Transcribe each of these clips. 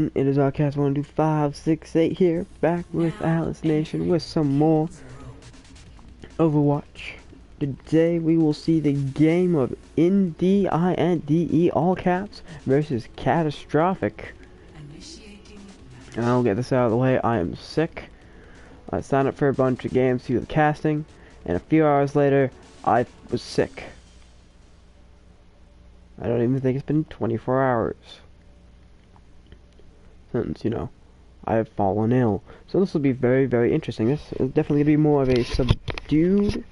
everyone, it is Outcast 12568 here, back with Alice Nation with some more Overwatch. Today we will see the game of INDE, I-N-D-E, all caps, versus Catastrophic. And I'll get this out of the way, I am sick. I signed up for a bunch of games to do the casting, and a few hours later, I was sick. I don't even think it's been 24 hours. Since, you know, I have fallen ill. So this will be very, very interesting. This is definitely going to be more of a subdued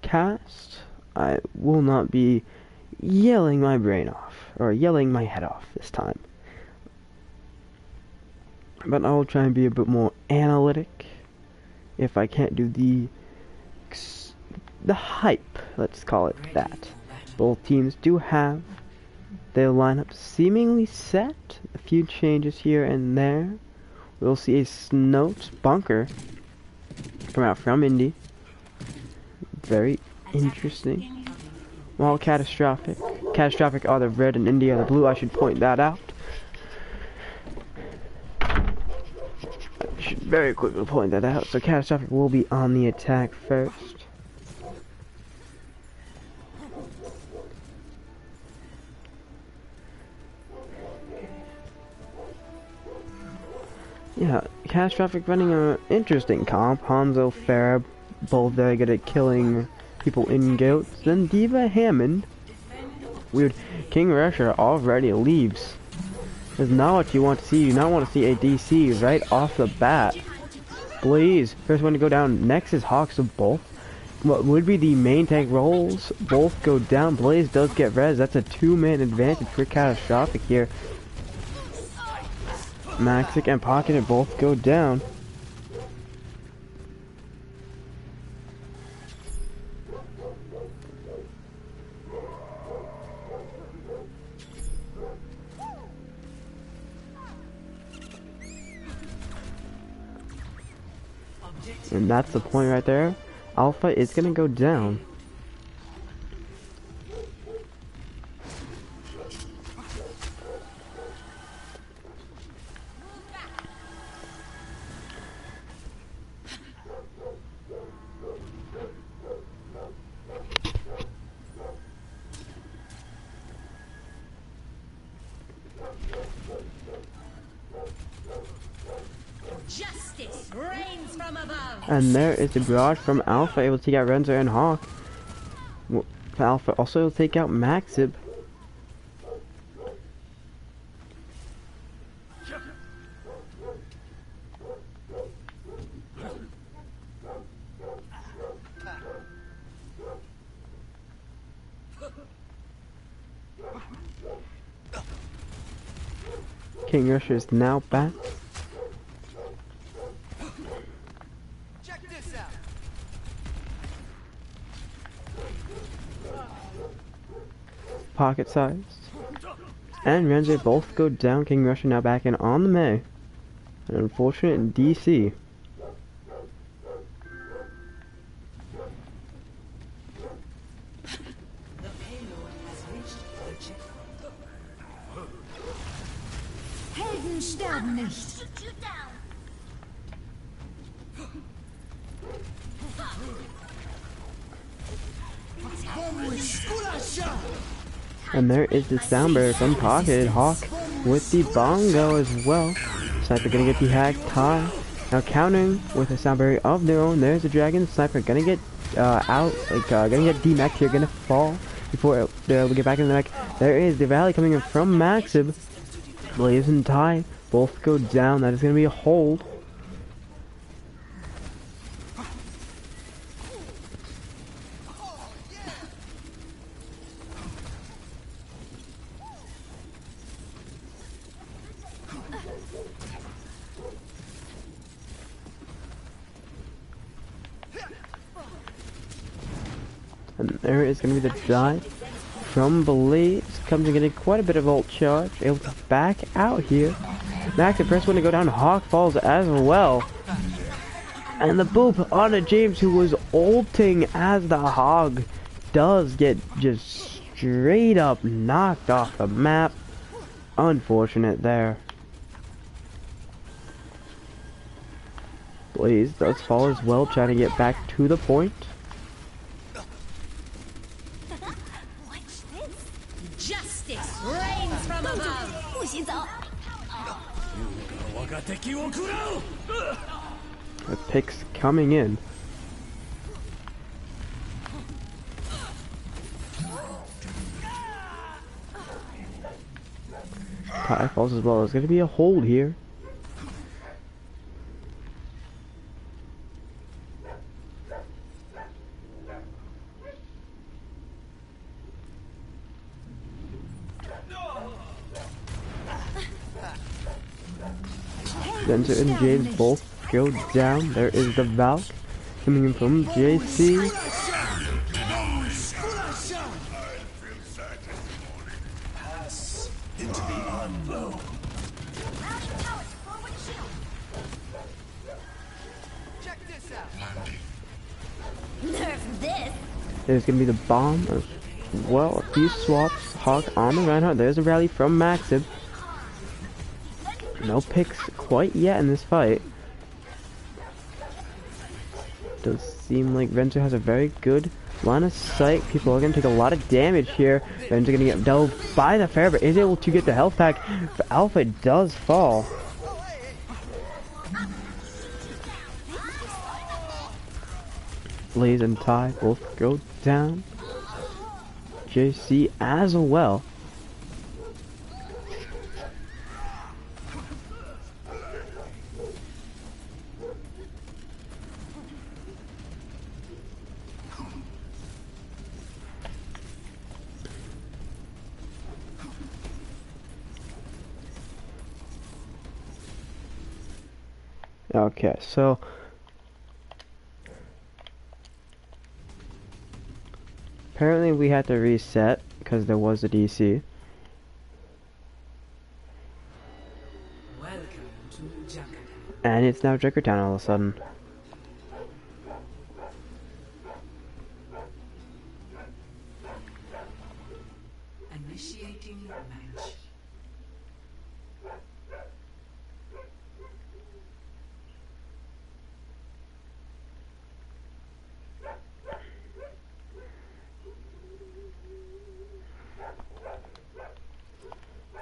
cast. I will not be yelling my brain off, or yelling my head off this time. But I will try and be a bit more analytic if I can't do the hype, let's call it that. Both teams do have their lineup seemingly set. A few changes here and there. We'll see a Snout bunker come out from INDE. Very interesting. While Catastrophic are the red and INDE are the blue. I should point that out. I should very quickly point that out. So Catastrophic will be on the attack first. Yeah, Catastrophic running an interesting comp. Hanzo, Farah, both very good at killing people in goats. Then Diva Hammond. Weird. King Rusher already leaves. That's not what you want to see. You not want to see a DC right off the bat. Blaze, first one to go down. Next is Hawk, so both what would be the main tank roles both go down. Blaze does get res. That's a two-man advantage for Catastrophic here. Maxic and Pocket both go down. And that's the point right there. Alpha is gonna go down. Justice reigns from above. And there is the barrage from Alpha, able to take out Renzo and Hawk. Alpha also will take out Maxib. King Rusher is now back. Pocket sized. And Renzo both go down. King Rusher now back in on the May. An unfortunate DC. Helden sterben nicht. And there is the soundbar from Pocket. Hawk with the bongo as well. Sniper gonna get the hack tie. Now countering with a soundbar of their own. There's the dragon. Sniper gonna get gonna get D-Mech here. Gonna fall before they're able to get back in the mech. There is the rally coming in from Maxib. Blaze and Ty both go down. That is gonna be a hold. And there is going to be the dive from Blaze. Comes and getting quite a bit of ult charge. Able to back out here. Max the first one to go down. Hawk falls as well. And the boop on a James who was ulting as the Hog does get just straight up knocked off the map. Unfortunate there. Blaze does fall as well, trying to get back to the point. Justice reigns from above. The picks coming in. Tie falls as well. There's going to be a hold here. Spencer and James both go down. There is the Valk coming in from JC. There's gonna be the bomb as well. A few swaps. Hawk on the Reinhardt. There's a rally from Maxim. No picks quite yet in this fight. Does seem like Venture has a very good line of sight. People are gonna take a lot of damage here. Venture gonna get delved by the Fair, but is able to get the health pack. But Alpha does fall. Blaze and Ty both go down. JC as well. Okay, so apparently we had to reset because there was a DC. Welcome to Junkertown. And it's now Junkertown all of a sudden. Initiating match.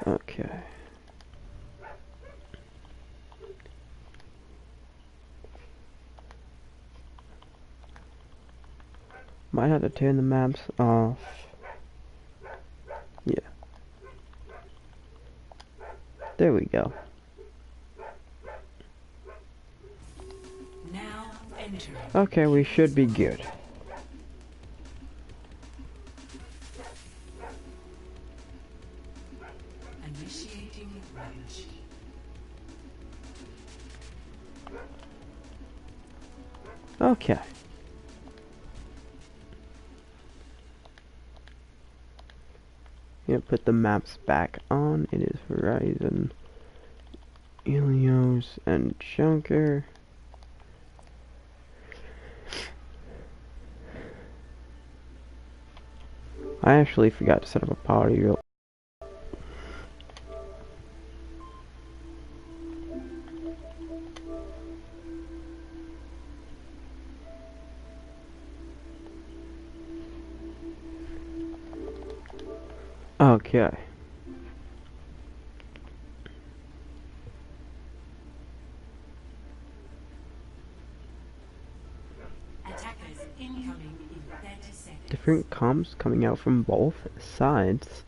Okay. Might have to turn the maps off. Yeah. There we go. Now enter. Okay, we should be good. Initiating match. Okay. Yeah, put the maps back on. It is Horizon, Ilios, and Junker. I actually forgot to set up a party real. Okay. Attackers incoming in 30 seconds. Different comms coming out from both sides.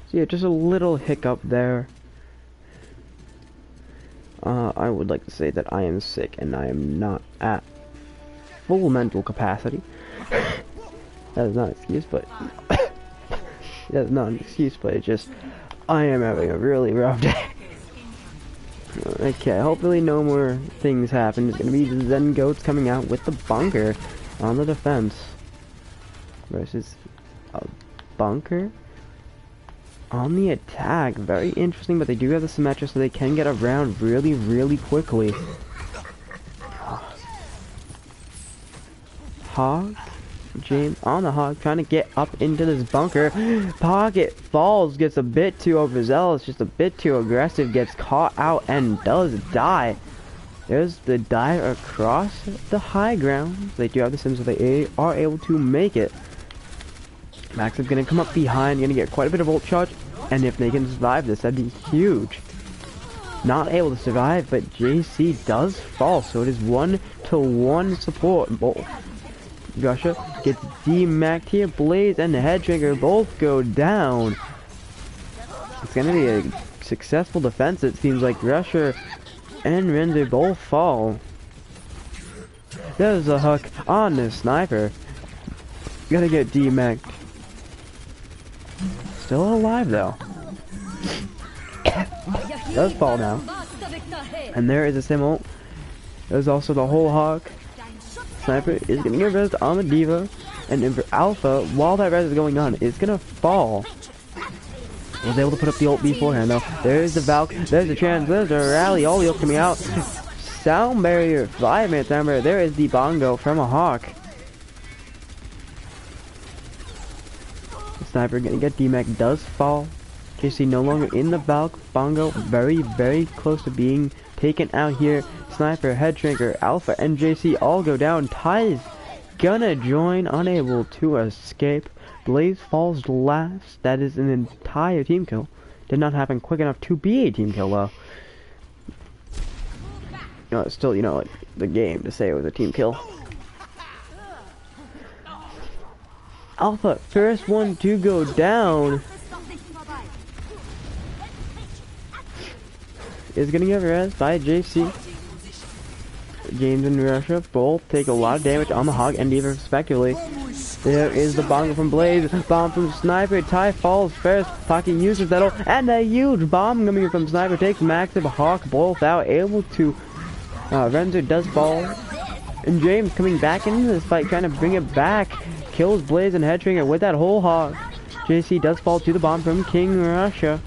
So yeah, just a little hiccup there. I would like to say that I am sick and I am not at full mental capacity. That is not an excuse, but that's not an excuse, but it just I am having a really rough day. Okay, hopefully no more things happen. It's gonna be the Zen Goats coming out with the bunker on the defense versus a bunker on the attack. Very interesting, but they do have the Symmetra, so they can get around really, really quickly. Hog James on the hog, trying to get up into this bunker. Pocket falls, gets a bit too overzealous, just a bit too aggressive, gets caught out and does die. There's the dive across the high ground. They do have the Sims, so they are able to make it. Max is going to come up behind, going to get quite a bit of ult charge, and if they can survive this, that'd be huge. Not able to survive, but JC does fall, so it is 1-to-1 support. Both Russia gets D-Macked here. Blaze and the Head Trigger both go down. It's going to be a successful defense. It seems like Russia and Render both fall. There's a hook on the sniper. Gotta get D-Macked. Still alive though. Does fall now. And there is a sim ult. There's also the whole hawk. Sniper is gonna get res on the diva. And then for Alpha, while that res is going on, it's gonna fall. Was able to put up the ult beforehand though. There's the Valk, there's the Trans, there's the rally, all the ult coming out. Sound barrier, 5-minute sound barrier. There is the bongo from a hawk. The sniper gonna get D-Mac, does fall. JC no longer in the Valk. Bongo very, very close to being taken out here. Sniper, Head Shrinker, Alpha, and JC all go down. Ty is gonna join, unable to escape. Blaze falls last. That is an entire team kill. Did not happen quick enough to be a team kill though. You know, it's still, you know, like the game to say it was a team kill. Alpha, first one to go down. Is gonna get res by JC. James and Russia both take a lot of damage on the hog and diva respectively. There is the bongo from Blaze, bomb from Sniper. Ty falls first. Pocket uses that ult, and a huge bomb coming from Sniper takes Maxive, Hawk both out, able to. Renzer does fall, and James coming back into this fight, trying to bring it back. Kills Blaze and Head Trigger with that whole hog. JC does fall to the bomb from King Russia.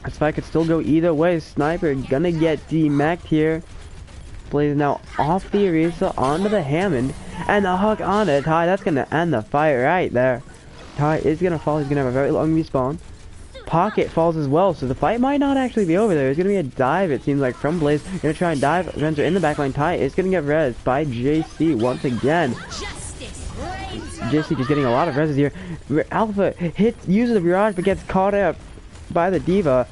This fight could still go either way. Sniper gonna get D-Macked here. Blaze now off the Arisa onto the Hammond, and the hook on it. Ty, that's gonna end the fight right there. Ty is gonna fall. He's gonna have a very long respawn. Pocket falls as well, so the fight might not actually be over there. It's gonna be a dive, it seems like, from Blaze. Gonna try and dive. Renzer in the backline. Ty is gonna get res by JC once again. JC just getting a lot of reses here. Alpha uses the barrage, but gets caught up by the diva.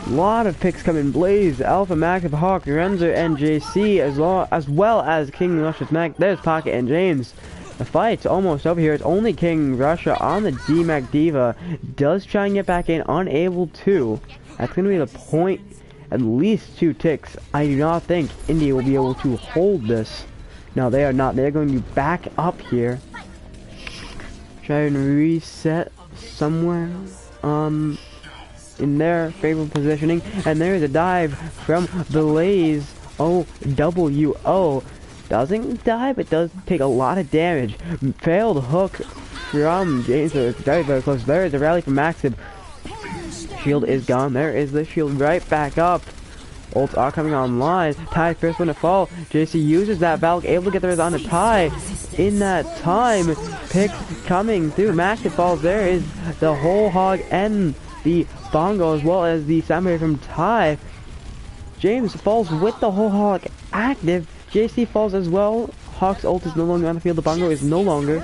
Lot of picks coming. Blaze, Alpha, Max, Hawk, Renzer, and JC, as well as King Russia's Mac. There's Pocket and James. The fight's almost over here. It's only King Russia on the D-Mac diva. Does try and get back in, unable to. That's going to be the point. At least 2 ticks. I do not think India will be able to hold this. No, they are not. They're going to back up here. Try and reset somewhere. In their favorable positioning, and there is a dive from Blaze. OWO doesn't die, but does take a lot of damage. Failed hook from James, so it's very, very close. There is a rally from Maxib. Shield is gone. There is the shield right back up. Ults are coming online. Ty first one to fall. JC uses that Valk, able to get the res on the Ty. In that time, picks coming through. Maxib falls. There is the whole hog and the bongo, as well as the samurai from Ty. James falls with the whole hawk active. JC falls as well. Hawk's ult is no longer on the field. The bongo is no longer.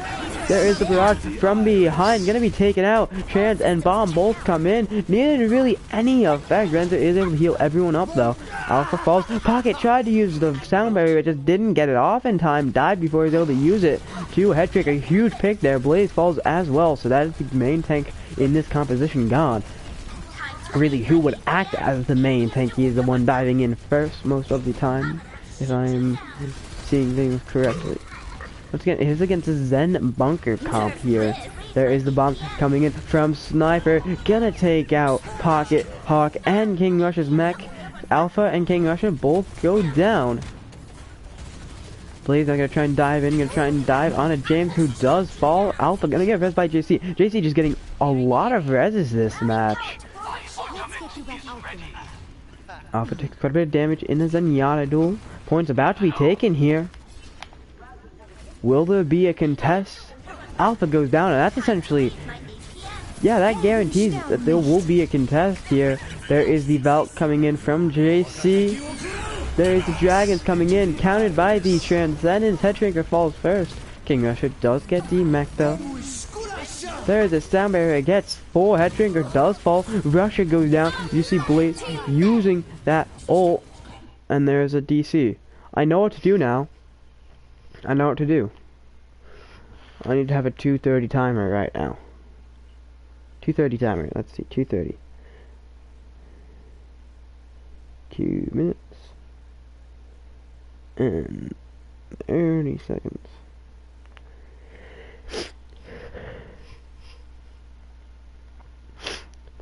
There is the barrage from behind, gonna be taken out. Trans and Bomb both come in. Neither really any effect. Renzer is able to heal everyone up though. Alpha falls. Pocket tried to use the sound barrier, but just didn't get it off in time. Died before he was able to use it. Head trick, a huge pick there. Blaze falls as well, so that is the main tank in this composition gone. Really, who would act as the main tank? He is the one diving in first most of the time, if I'm seeing things correctly. Once again, it is against the Zen bunker comp here. There is the bomb coming in from Sniper. Gonna take out Pocket, Hawk, and King Russia's mech. Alpha and King Russia both go down. Blaze, I'm gonna try and dive in. Gonna try and dive on a James, who does fall. Alpha gonna get res by JC. JC just getting a lot of reses this match. Alpha takes quite a bit of damage in the Zenyatta duel. Points about to be taken here. Will there be a contest? Alpha goes down, and that's essentially, yeah, that guarantees that there will be a contest here. There is the Valk coming in from JC. There is the Dragons coming in, countered by the Transcendence. Headshrinker falls first. King Rusher does get the mech though. There is a sound barrier, it gets 4. Headshrinker does fall. Rusher goes down. You see Blaze using that ult, and there's a DC. I know what to do now. I know what to do. I need to have a 2:30 timer right now. 2:30 timer. Let's see. 2:30. 2 minutes and 30 seconds.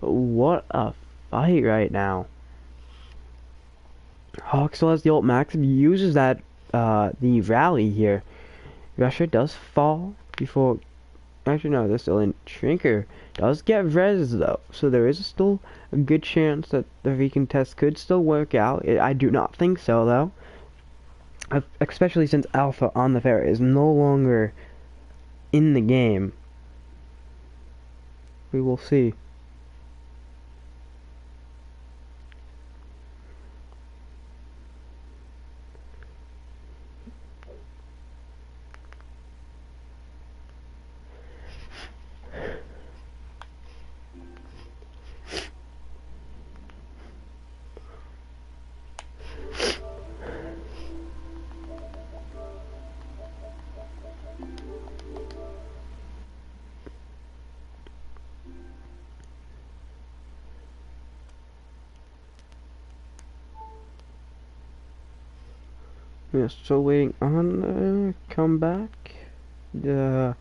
But what a fight right now. Hawk still has the ult max, uses that the rally here. Rusher does fall before, actually no, they're still in. Shrinker does get res though, so there is still a good chance that the recontest could still work out. I do not think so though, especially since Alpha on the Pharah is no longer in the game. We will see. We are still waiting on the comeback, the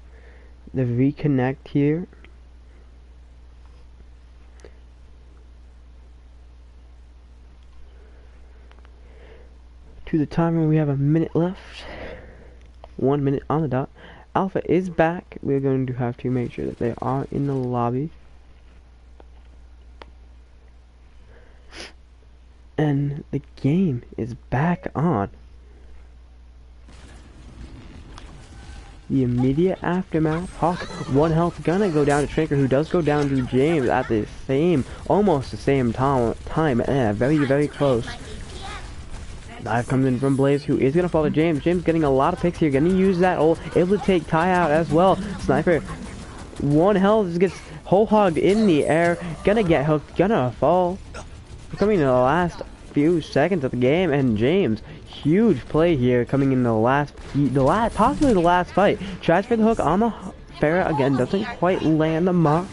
reconnect here. To the timer, we have a minute left. 1 minute on the dot. Alpha is back. We're going to have to make sure that they are in the lobby. And the game is back on. The immediate aftermath. Hawk, 1 health, gonna go down to Shrinker, who does go down to James at the same, almost the same time, and very close. Dive comes in from Blaze, who is gonna fall to James. James getting a lot of picks here, gonna use that ult, able to take Ty out as well. Sniper, 1 health, just gets whole hogged in the air, gonna get hooked, gonna fall. We're coming to the last few seconds of the game, and James, huge play here coming in possibly the last fight. Tries for the hook on the Pharah again, doesn't quite land the mark.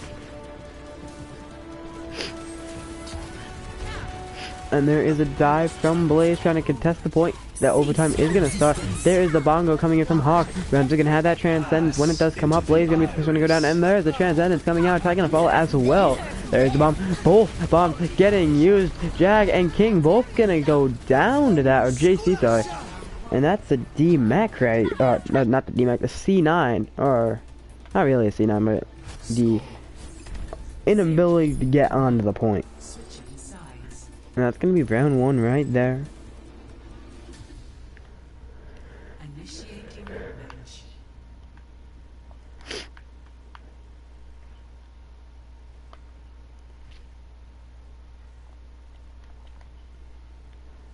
And there is a dive from Blaze trying to contest the point. That overtime is going to start. There is the bongo coming in from Hawk. Rams are going to have that transcendence. When it does come up, Blaze is going to be the first one to go down. And there's the transcendence coming out. Ty going to fall as well. There's the bomb. Both bombs getting used. Jag and King both going to go down to that. Or JC, sorry. And that's the D-Mech, right? Not the D-Mech, the C9. Or, not really a C9, but the inability to get onto the point. And that's going to be round 1 right there.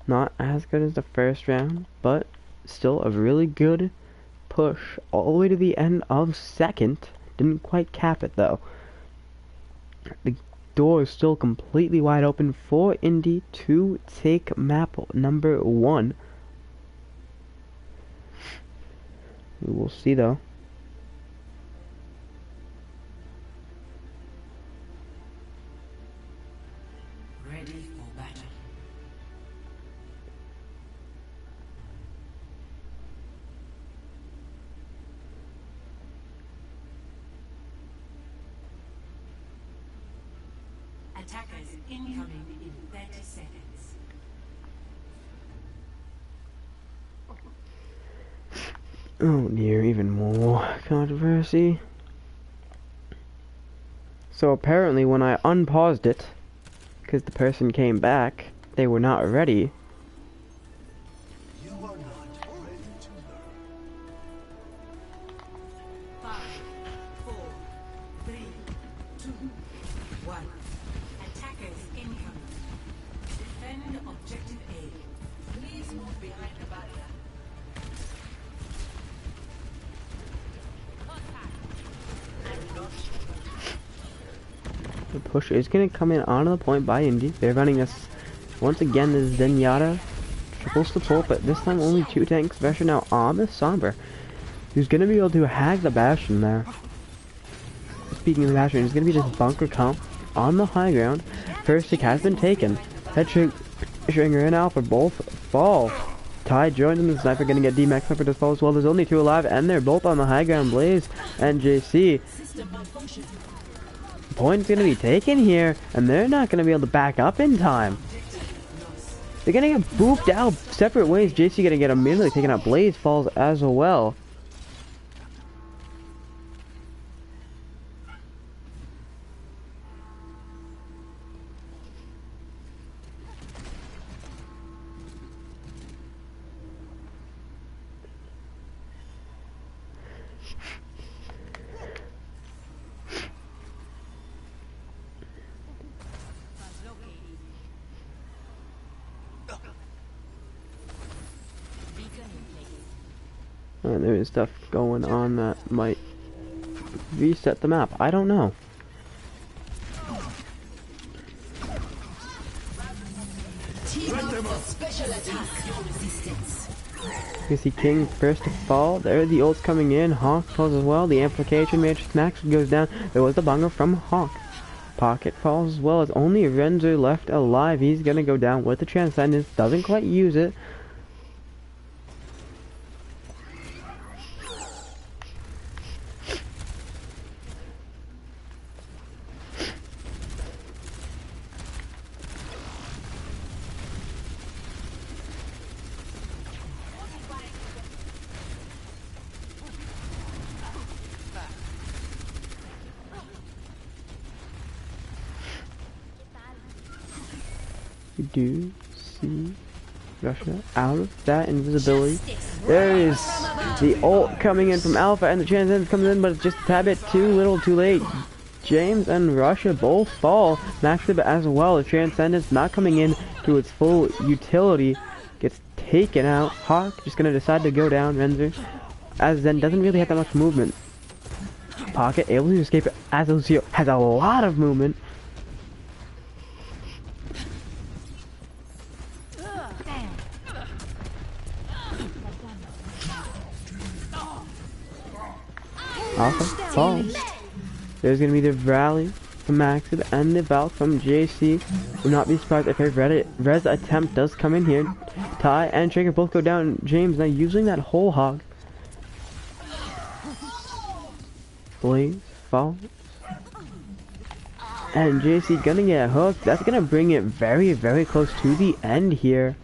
Not as good as the first round, but still a really good push all the way to the end of second. Didn't quite cap it though. The door is still completely wide open for INDE to take map number 1. We will see though. Ready for battle. Attackers incoming in 30 seconds. Oh dear, even more controversy. So apparently when I unpaused it, because the person came back, they were not ready. 1. Attackers incoming. Defend objective A. Please move behind the barrier. The push is going to come in onto the point by INDE. They're running us once again. This Zenyatta triple support, but this time only 2 tanks. Vesher now on the Sombra, who's going to be able to hack the Bastion there. Speaking of the Bastion, it's going to be this bunker comp on the high ground. First stick has been taken. Headstringer and Alpha both fall. Ty joins in the sniper, going to get D-Max. Sniper does fall as well. There's only 2 alive, and they're both on the high ground. Blaze and JC. Point's going to be taken here, and they're not going to be able to back up in time. They're going to get booped out separate ways. JC going to get immediately taken out. Blaze falls as well. And there is stuff going on that might reset the map. I don't know. You see King first to fall. There the ult's coming in. Hawk falls as well. The amplification matrix max goes down. There was the bunga from Hawk. Pocket falls as well as only Renzer left alive. He's gonna go down with the Transcendence. Doesn't quite use it. We do see Russia out of that invisibility. There is the ult coming in from Alpha, and the Transcendence comes in, but it's just a tad bit too little too late. James and Russia both fall. Maxib as well. The Transcendence not coming in to its full utility. Gets taken out. Hawk just gonna decide to go down. Renzer, as Zen doesn't really have that much movement. Pocket able to escape as Lucio has a lot of movement. Alpha falls. There's gonna be the rally from Maxib and the Valk from JC. Would not be surprised if a res attempt does come in here. Ty and Trigger both go down. James now using that whole hog. Blaze falls. And JC gonna get hooked. That's gonna bring it very, very close to the end here.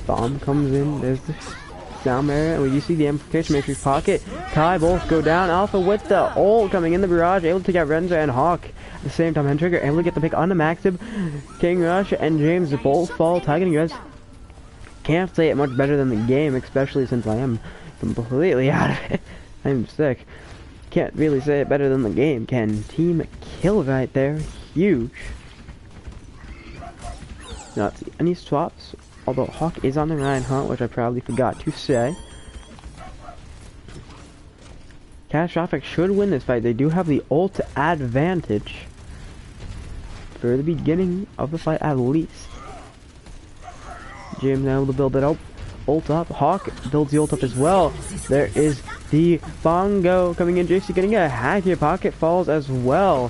Bomb comes in. There's the down area. Well, you see the amplification matrix. Pocket, Kai both go down. Alpha with the ult coming in the barrage, able to get Renzo and Hawk at the same time. And Trigger able to get the pick on the Maxib. King Rush and James both fall. Tagging you guys. Can't say it much better than the game, especially since I am completely out of it. I'm sick. Can't really say it better than the game. Can team kill right there? Huge. Not see any swaps, although Hawk is on the Reinhardt, which I probably forgot to say. Catastrophic should win this fight. They do have the ult advantage for the beginning of the fight at least. James now able to build it up. Ult up. Hawk builds the ult up as well. There is the bongo coming in. JC getting a hack here. Pocket falls as well.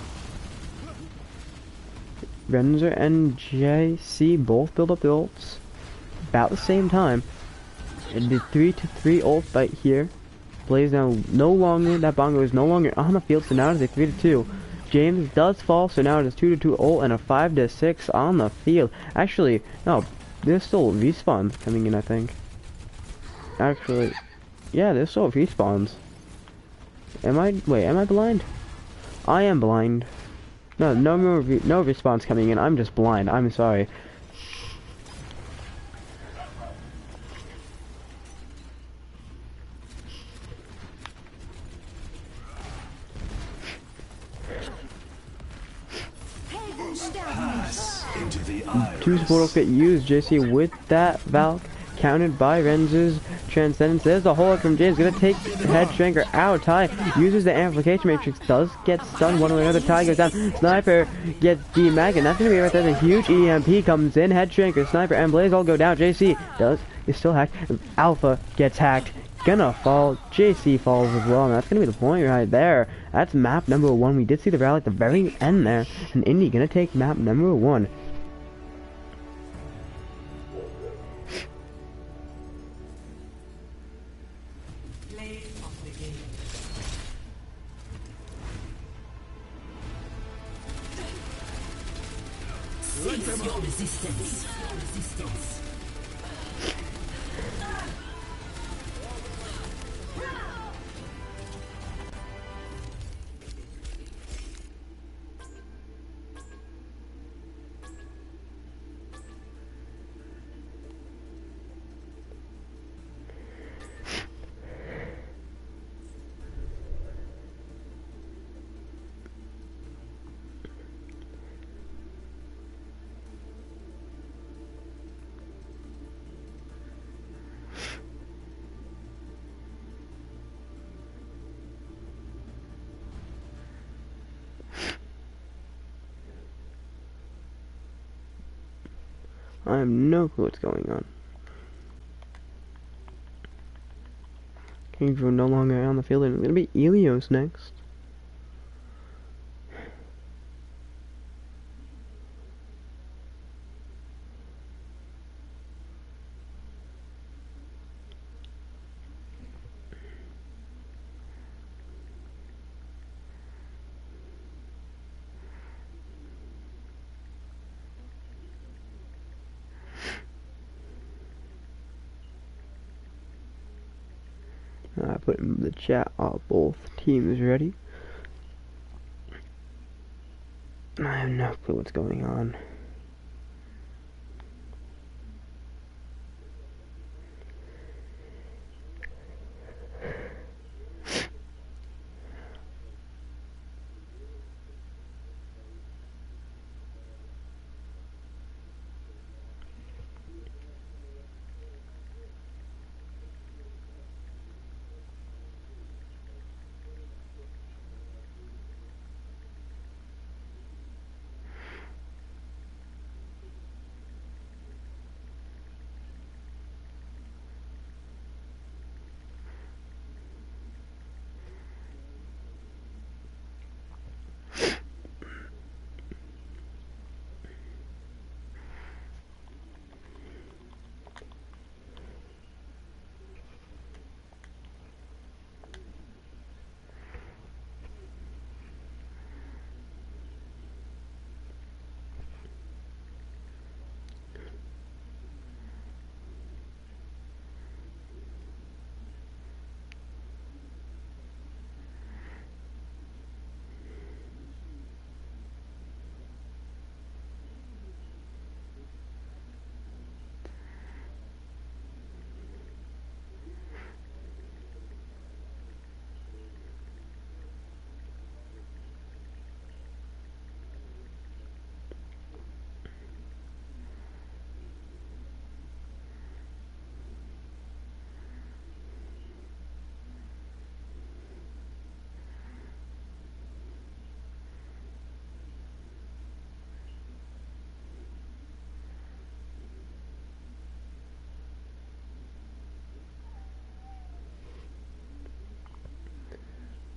Renzer and JC both build up the ults about the same time. And the 3-3 ult fight here. Blaze now no longer, that bongo is no longer on the field, so now it is a 3-2. James does fall, so now it is 2-2 ult and a 5-6 on the field. Actually, no, there's still respawns coming in, I think. Actually, yeah, there's still respawns. Am I? Wait, am I blind? I am blind. No, no response coming in. I'm just blind. I'm sorry. Two portals get used, JC, with that Valk counted by Renz's Transcendence. There's the hold from James, gonna take Headshrinker out. Ty uses the amplification matrix, does get stunned one way or another. Ty goes down, Sniper gets D-Mag, and that's gonna be right there. The huge EMP comes in, Headshrinker, Sniper, and Blaze all go down. JC is still hacked. Alpha gets hacked, gonna fall. JC falls as well, and that's gonna be the point right there. That's map number 1. We did see the rally at the very end there, and INDE gonna take map number 1. Resistance. I have no clue what's going on. King's no longer on the field, and it's gonna be Elios next. I put in the chat, both teams ready. I have no clue what's going on.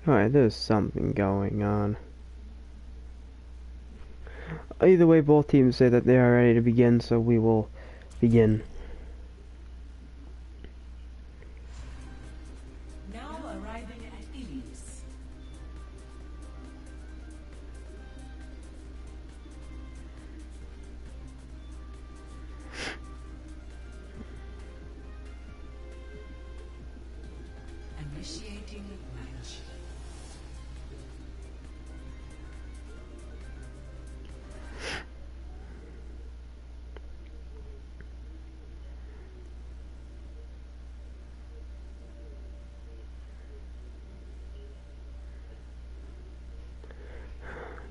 Alright, there's something going on. Either way, both teams say that they are ready to begin, so we will begin. Now arriving at Ilios. Initiating match.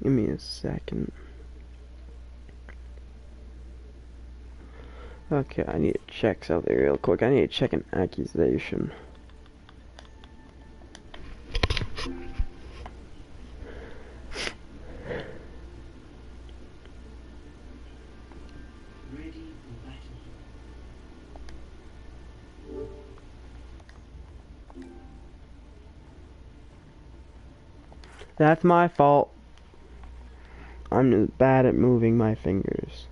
Give me a second. Okay, I need to check something real quick. I need to check an accusation. That's my fault. I'm just bad at moving my fingers.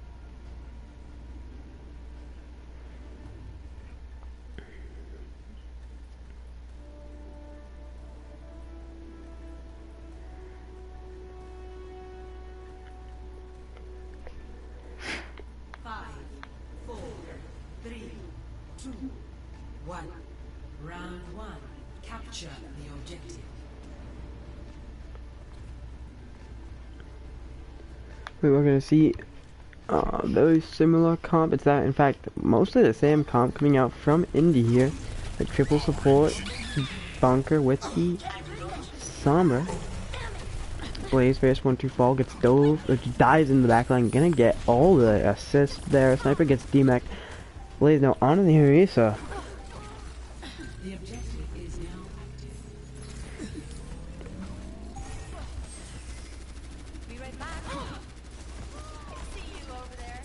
Five, four, three, two, one. Round one. Capture the objective. We were gonna see very similar comp. It's that, in fact, mostly the same comp coming out from INDE here. Like triple support, bunker with the Sombra. Blaze first 1-2 fall, gets dove, or dies in the backline, gonna get all the assists there. Sniper gets DMAC. Blaze now onto the Harissa. The objective is now active. Be right back. See you over there.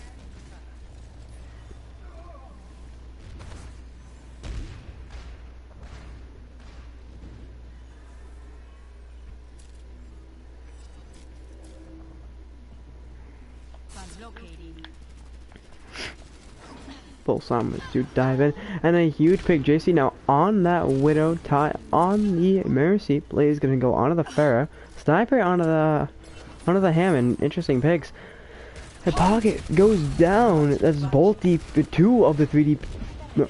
Translocating. Full summons to dive in, and a huge pick. JC now on that Widow, tie on the Mercy. Blaze gonna go onto the Pharah. Sniper onto the Hammond. Interesting picks. The pocket goes down. That's both the two of the 3D, no,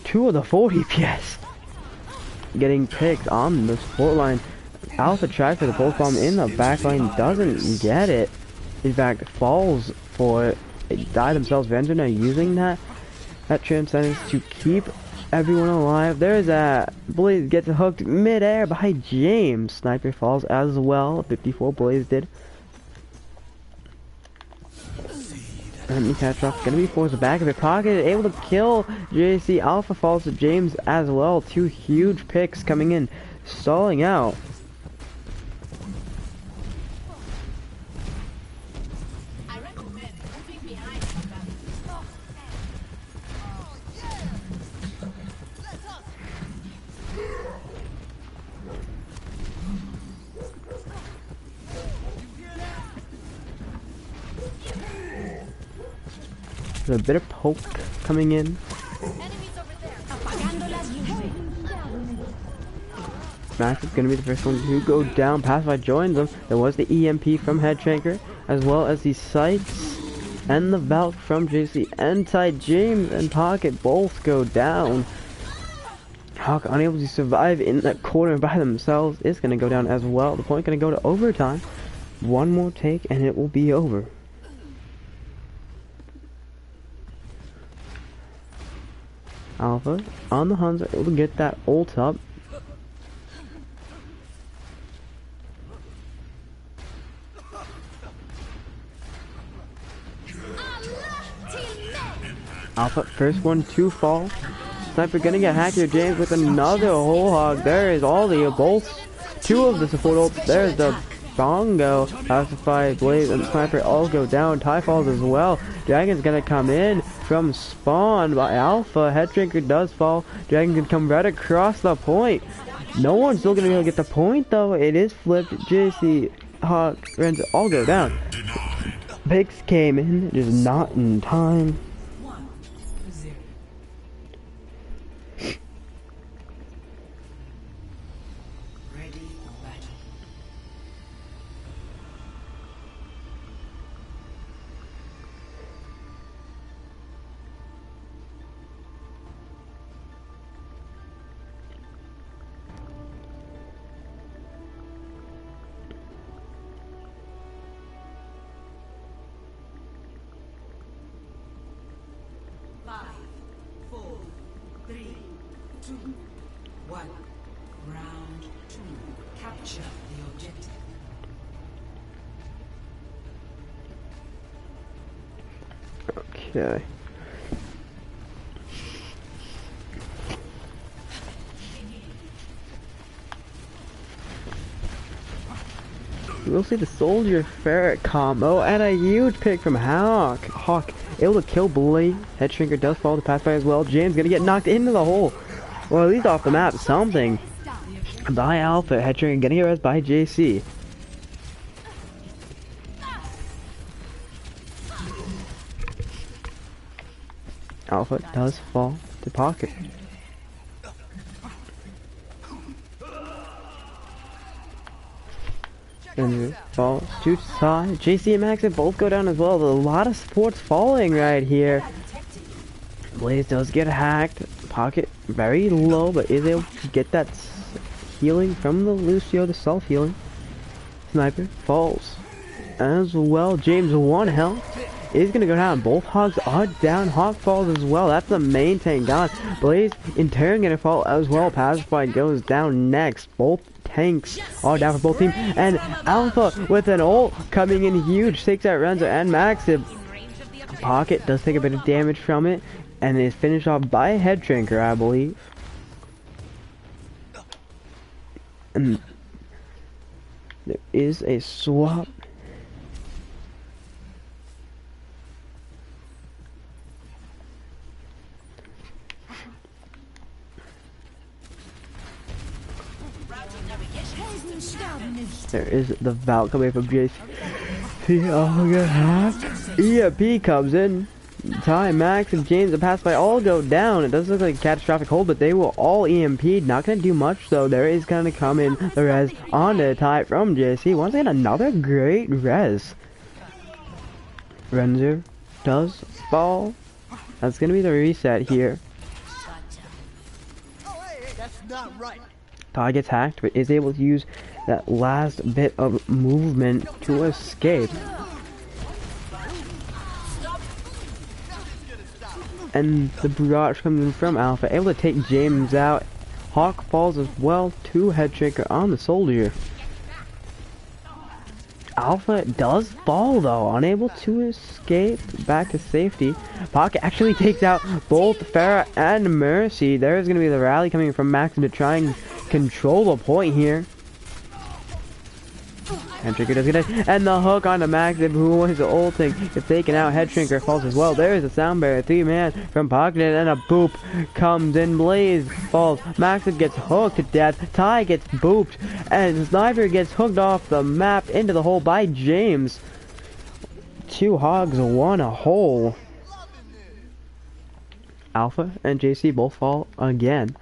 two of the 4 DPS getting picked on the support line. Alpha tries for the pulse bomb in the back line, doesn't get it. In fact, falls for it. They die themselves. Vengeance using that transcendence to keep everyone alive. There's a Blaze gets hooked mid-air by James. Sniper falls as well. 54 Blaze did. And the Catastrophic gonna be forced back of the pocket, able to kill JC. Alpha falls to James as well. Two huge picks coming in, stalling out. There's a bit of poke coming in. Max is going to be the first one to go down. Pacify joins them. There was the EMP from Headshanker, as well as the Sights and the Valk from JC. Inside James and Pocket both go down. Hawk unable to survive in that corner by themselves is going to go down as well. The point going to go to overtime. One more take and it will be over. Alpha on the Huns are able to get that ult up. Alpha first one to fall. Sniper gonna get hacked here. James with another whole hog. There is all the bolts. Two of the support ults. There's the Bongo. Pacify, Blaze, and Sniper all go down. Tie falls as well. Dragon's gonna come in from spawn by Alpha. Headshanker does fall. Dragon can come right across the point. No one's still gonna be able to get the point though. It is flipped. JC, Hawk, Renzo all go down. Picks came in, just not in time. Okay. We'll see the Soldier Ferret combo and a huge pick from Hawk. Hawk able to kill Blaze. Head Shrinker does fall to pass by as well. James gonna get knocked into the hole. Or at least off the map. Something. By Alpha. Head Shrinker getting hit by JC. Alpha does fall to Pocket. And falls to side. JC and Max both go down as well. A lot of supports falling right here. Blaze does get hacked. Pocket very low, but is able to get that healing from the Lucio, the self-healing. Sniper falls as well. James 1 health is gonna go down. Both Hogs are down. Hog falls as well. That's the main tank gone. Blaze in turn gonna fall as well. Pacify goes down next. Both tanks are down for both teams. And Alpha with an ult coming in huge. Takes out Renzo and Maxib. Pocket does take a bit of damage from it. And is finished off by a Head Shrinker, I believe. And there is a swap. There is the Valk coming from JC. Oh, get hacked. EMP comes in. Ty, Max, and James, the pass by all go down. It does look like a catastrophic hold, but they will all EMP'd. Not gonna do much though. There is gonna come in the res onto Ty from JC. Once again, another great res. Renzer does fall. That's gonna be the reset here. That's not right. Ty gets hacked, but is able to use that last bit of movement to escape. And the barrage comes in from Alpha, able to take James out. Hawk falls as well to Head Shrinker on the Soldier. Alpha does fall though, unable to escape back to safety. Pocket actually takes out both Farah and Mercy. There's going to be the rally coming from Max to try and control the point here. Head Shrinker does get it, and the hook onto Maxib, who was ulting, is taken out. Head Shrinker falls as well. There is a sound barrier, 3-man from Pocket, and a boop comes in. Blaze falls. Maxib gets hooked to death. Ty gets booped, and Sniper gets hooked off the map into the hole by James. 2 Hogs, 1 a hole. Alpha and JC both fall again.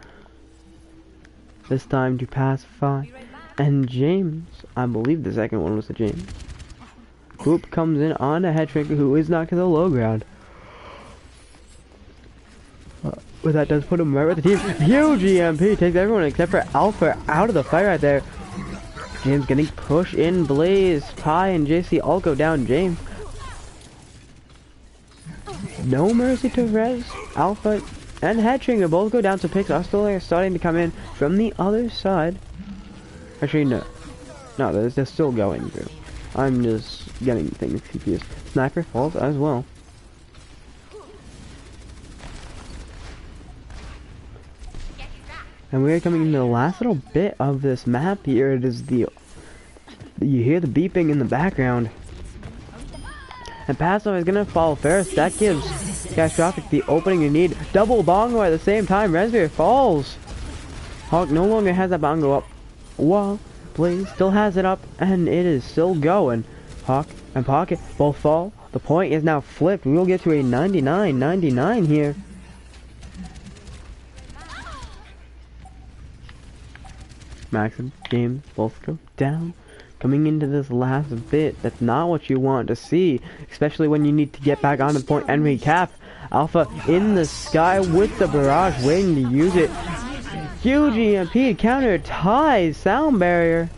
This time to Pacify. And James, I believe the second one was the James. Boop comes in on a Head Shrinker who is knocked to the low ground. But that does put him right with the team. Huge EMP takes everyone except for Alpha out of the fight right there. James getting pushed in. Blaze, Pi, and JC all go down. James. No mercy to res. Alpha and Head Shrinker both go down, so picks are still starting to come in from the other side. Actually, no. No, they're still going through. I'm just getting things confused. Sniper falls as well. And we're coming into the last little bit of this map here. It is the... You hear the beeping in the background. And Paso is going to follow Ferris. That gives Catastrophic the opening you need. Double bongo at the same time. Resveer falls. Hawk no longer has that bongo up. While Blaze still has it up, and it is still going. Hawk and Pocket both fall. The point is now flipped. We will get to a 99-99 here. Max and James both go down. Coming into this last bit, that's not what you want to see, especially when you need to get back on the point and recap. Alpha in the sky with the barrage, waiting to use it. Huge EMP counter ties sound barrier.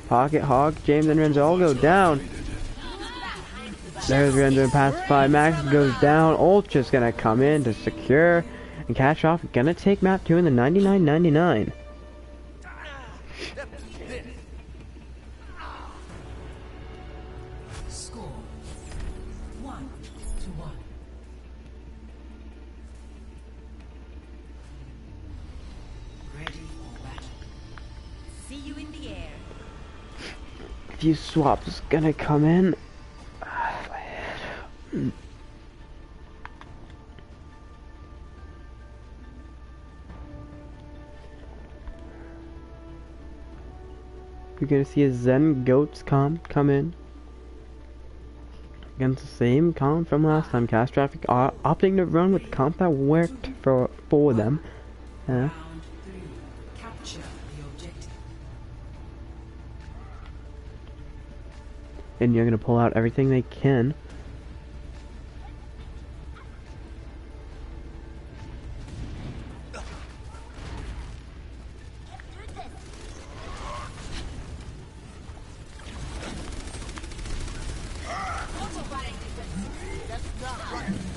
Pocket, Hawk, James, and Renzo all go down. There's Renzo and Pacify. Max goes down. Ultra's gonna come in to secure. And Catastrophic gonna take map 2 in the 99-99. Score 1-1. these swaps gonna come in. Ah, my head. You're gonna see a Zen Goats comp come in. Against the same comp from last time. Catastrophic opting to run with the comp that worked for them. Round 3. Capture the objective. And you're gonna pull out everything they can.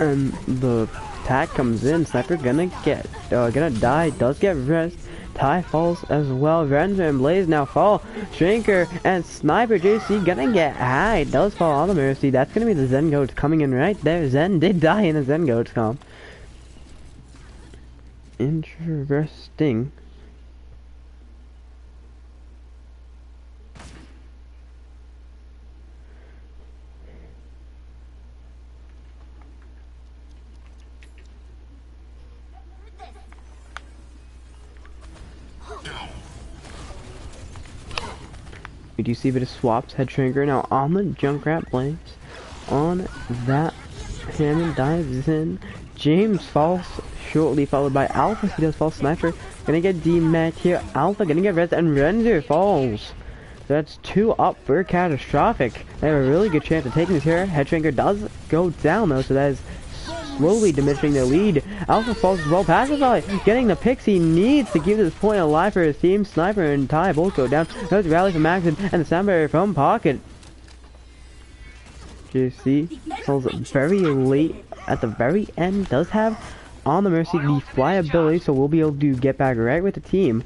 And the attack comes in. Sniper gonna die. Does get rest. Ty falls as well. Renzo and Blaze now fall. Shrinker and Sniper JC gonna get high. Does fall on the Mercy. That's gonna be the Zen Goats coming in right there. Zen did die in a Zen Goats comp. Interesting. We do see a bit of swaps. Head Shrinker now on the Junkrat Blaze. On that, Hammond dives in. James falls shortly, followed by Alpha. He does fall. Sniper gonna get DMAT here. Alpha gonna get res, and Renzer falls. So that's 2 up for Catastrophic. They have a really good chance of taking this here. Head Shrinker does go down though, so that is slowly diminishing their lead. Alpha falls as well. Pacify getting the picks he needs to keep this point alive for his team. Sniper and Ty both go down. There's a rally from Maxon and the Soundberry from Pocket. JC falls very late at the very end. Does have on the Mercy the flyability, so we'll be able to get back right with the team.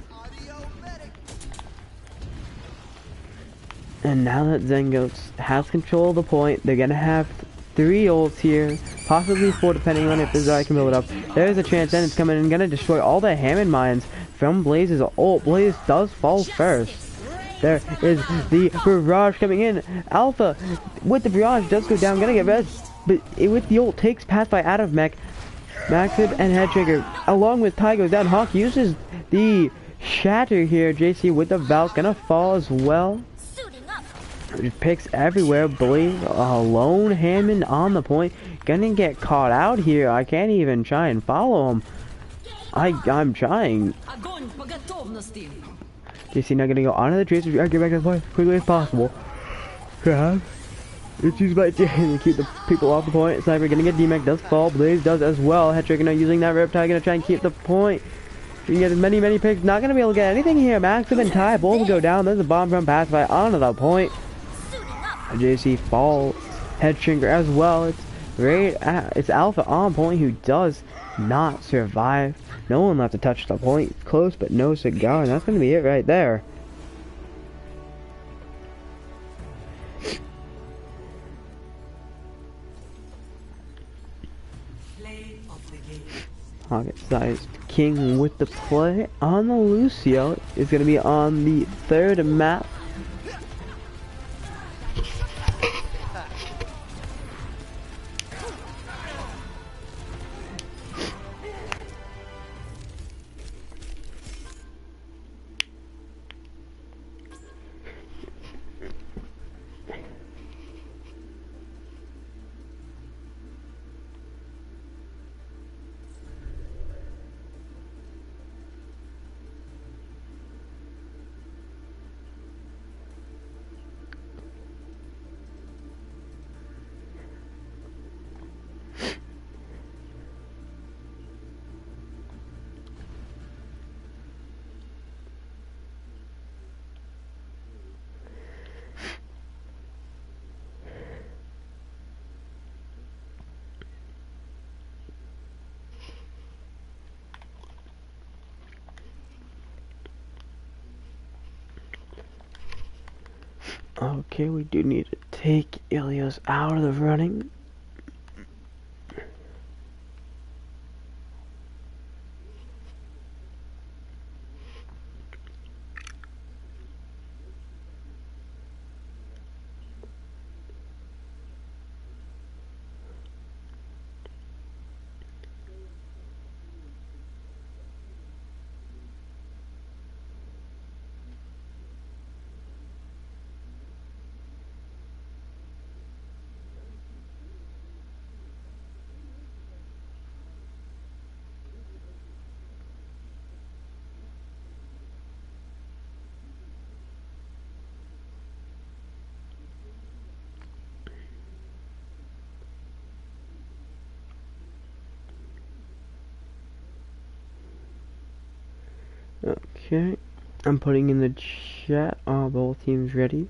And now that Zengoats has control of the point, they're gonna have 3 ults here, possibly 4 depending on if the Zai can build it up. There's a chance then it's coming and gonna destroy all the Hammond mines from Blaze's ult. Blaze does fall first. There is the barrage coming in. Alpha with the barrage does go down, gonna get res, but with the ult takes pass by out of mech. Maxid and Head Trigger along with Ty goes down. Hawk uses the shatter here. JC with the Valk gonna fall as well. Picks everywhere. Blaze alone. Hammond on the point. Gonna get caught out here. I can't even try and follow him. I'm trying. JC now gonna go onto the tracer. Get back to the point as quickly as possible. It's used by Jane to keep the people off the point. Sniper gonna get DMAC, does fall. Blaze does as well. Head Trigger now using that Riptide, gonna try and keep the point. You can get as many picks. Not gonna be able to get anything here. Maxim and Ty both go down. There's a bomb from Pacify onto the point. JC falls. Head Shrinker as well. It's Alpha on point who does not survive. No one left to touch the point. Close but no cigar, and that's gonna be it right there. Pocket-sized King with the play on the Lucio is gonna be on the 3rd map. Okay, we do need to take Ilios out of the running. Okay, I'm putting in the chat. Are both teams ready?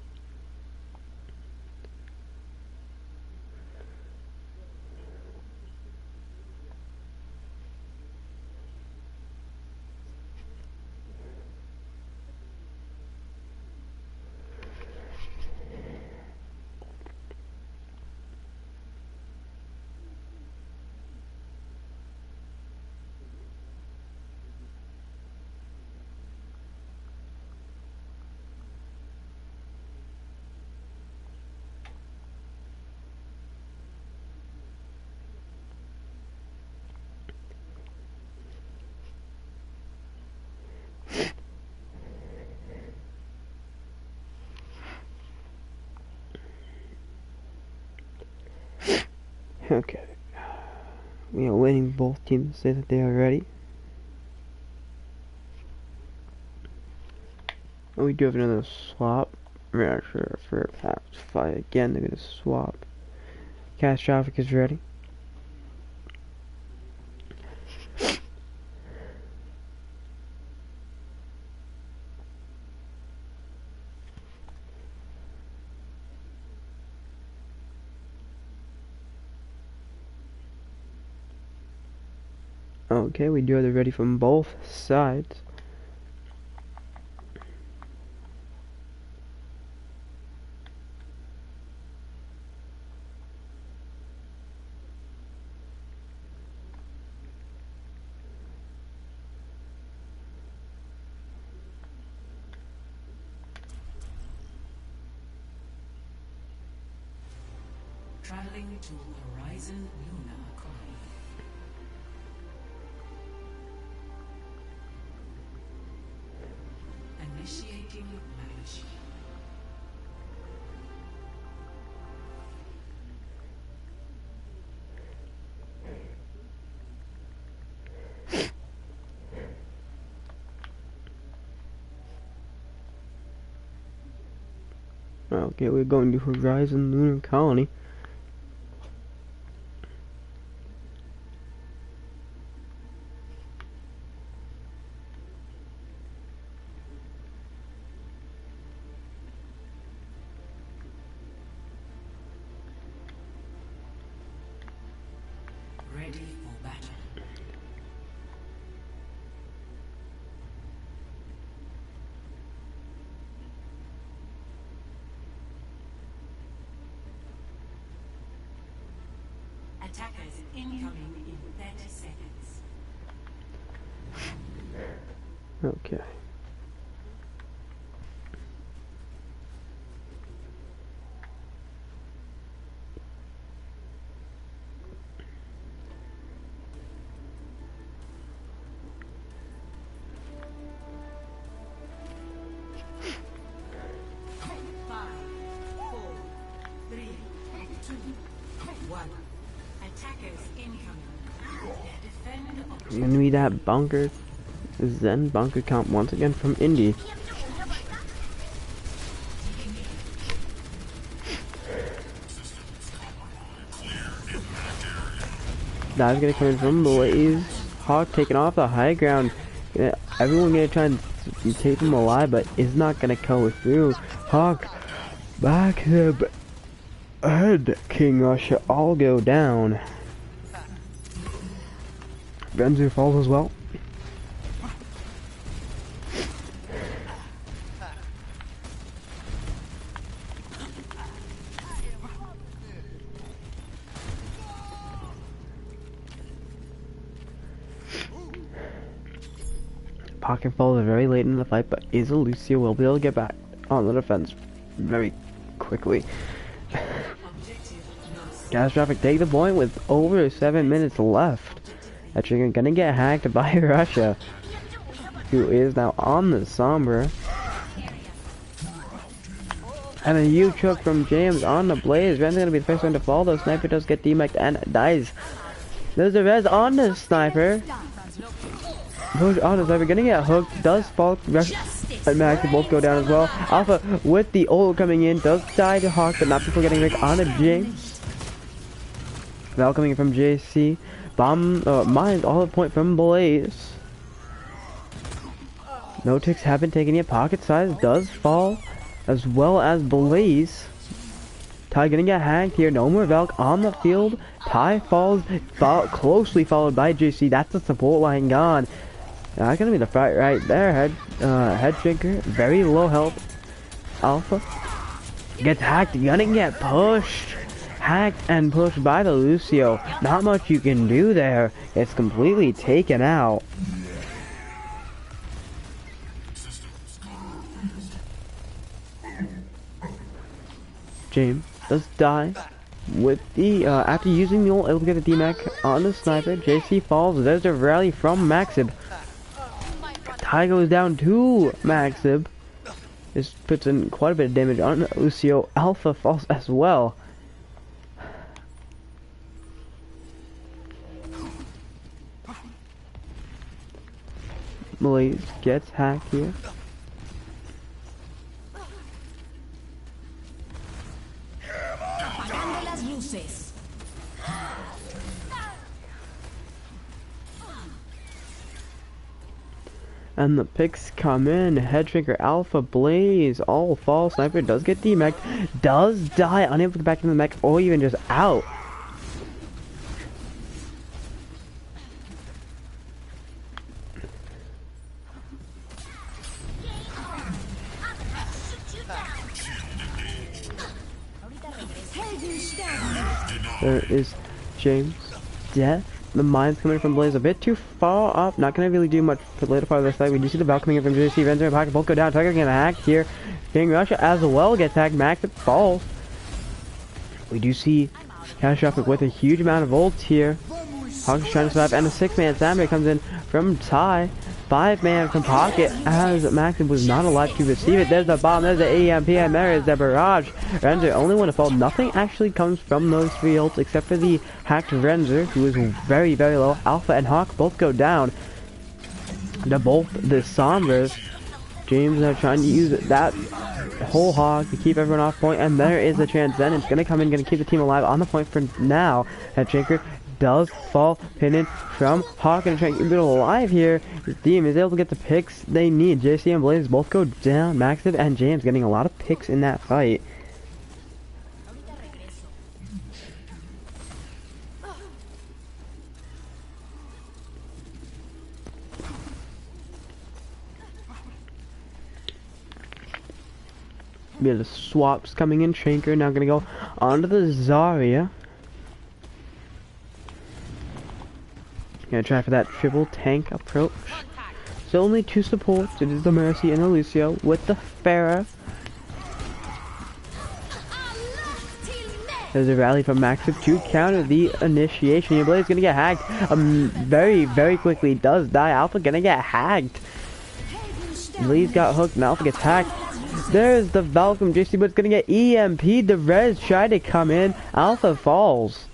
Okay. We are waiting both teams to say that they are ready. And we do have another swap. Reactor for Pass Fight again. They're gonna swap. Catastrophic is ready. Okay, we do have it ready from both sides. Traveling to Horizon Lunar Colony. Initiating match. Okay, we're going to Horizon Lunar Colony. Ready for battle. Attackers incoming in 30 seconds. Okay. Gonna be that bunker Zen bunker count once again from INDE. That's gonna come in from Blaze. Hawk taking off the high ground. Everyone gonna try and take him alive, but it's not gonna go through. Hawk back him and King Russia all go down. Renzu falls as well. Pocket falls very late in the fight, but Lucio will be able to get back on the defense very quickly. Catastrophic take the point with over 7 minutes left. Actually, gonna get hacked by Russia, who is now on the Sombra. And a huge hook from James on the Blaze. Ren's gonna be the first one to fall, though. Sniper does get demeched and dies. There's a res on the Sniper. Push on the Sniper, gonna get hooked. Does fall. And Max both go down as well. Alpha with the ult coming in does die to Hawk, but not before getting Rick on a James. Val coming in from JC. Bomb mines all the point from Blaze. No ticks have been taken yet. Pocket size does fall, as well as Blaze. Ty gonna get hacked here. No more Valk on the field. Ty falls, closely followed by JC. That's the support line gone. That's gonna be the fight right there. Head Shinker, very low health. Alpha gets hacked, gonna get pushed. Hacked and pushed by the Lucio. Not much you can do there. It's completely taken out. James does die with the after using the ult, able to get the D-Mac on the sniper. JC falls. There's a rally from Maxib. Ty goes down to Maxib. This puts in quite a bit of damage on Lucio. Alpha falls as well. Blaze gets hacked here. And the picks come in. Headshrinker, Alpha, Blaze, all fall. Sniper does get D-Mech, does die, unable to get back into the mech, or even just out. There is James' death. The mine's coming from Blaze a bit too far up. Not gonna really do much for the later part of the fight. We do see the Valk coming in from JC. Renzer and Pocket both go down. Tiger getting hacked here. King Russia as well gets hacked. Max it falls. We do see Catastrophic with a huge amount of ults here. Hawk's trying to survive, and a 6-man samurai comes in from Ty. 5-man from Pocket as Maxim was not alive to receive it. There's the bomb, there's the EMP, and there is the barrage. Renzer only one to fall. Nothing actually comes from those 3 ults except for the hacked Renzer, who is very, very low. Alpha and Hawk both go down. The Sombras. James are trying to use that whole hog to keep everyone off point, and there is the Transcendence. Gonna come in, gonna keep the team alive on the point for now. That Shanker does fall, pinning from Hawk, and trying to keep it alive here. His team is able to get the picks they need. JC and Blaze both go down. Maxib and James getting a lot of picks in that fight. We have the swaps coming in. Shanker now gonna go onto the Zarya. Gonna try for that triple tank approach. So only 2 supports. It is the Mercy and Lucio with the Pharah. There's a rally from Maxib to counter the initiation. Your Blaze gonna get hacked. Very, very quickly does die. Alpha gonna get hacked. Blaze got hooked and Alpha gets hacked. There's the Valk from JC, but it's gonna get EMP'd. The Res tried to come in. Alpha falls.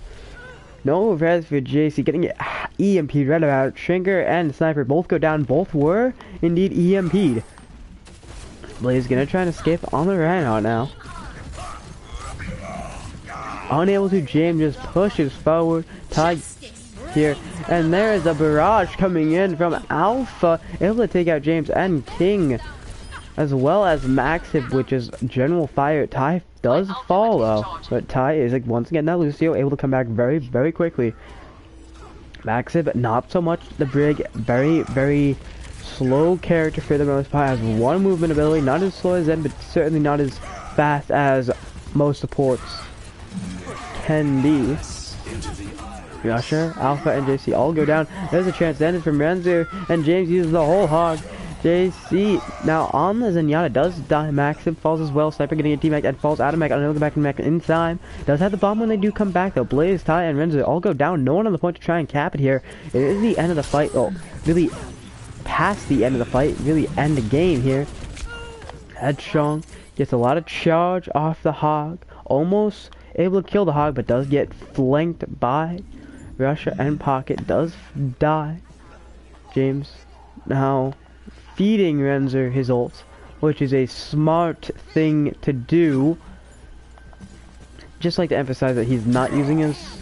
No res for JC, getting it EMP'd right about. Shrinker and Sniper both go down. Both were indeed EMP'd. Blaze gonna try and escape on the Reinhardt now. Unable to, James just pushes forward. Tied here. And there is a barrage coming in from Alpha. Able to take out James and King. As well as Maxib, which is general fire. Ty does fall though, but Ty is like once again now Lucio able to come back very, very quickly. Maxib not so much. The Brig very, very slow character for the most part. Has 1 movement ability, not as slow as Zen, but certainly not as fast as most supports can be. Rusher, Alpha, and JC all go down. There's a Transcendence from Renzer, and James uses the whole hog. JC now on the Zenyatta does die. Maxim falls as well. Sniper getting a T-Mac and falls out of mech. Unable to get back in mech in time. Does have the bomb when they do come back though. Blaze, Ty, and Renzo all go down. No one on the point to try and cap it here. It is the end of the fight. Oh, really past the end of the fight. Really end the game here. Headstrong gets a lot of charge off the hog. Almost able to kill the hog, but does get flanked by Russia and Pocket. Does die. James now feeding Renzer his ult, which is a smart thing to do. Just like to emphasize that he's not using his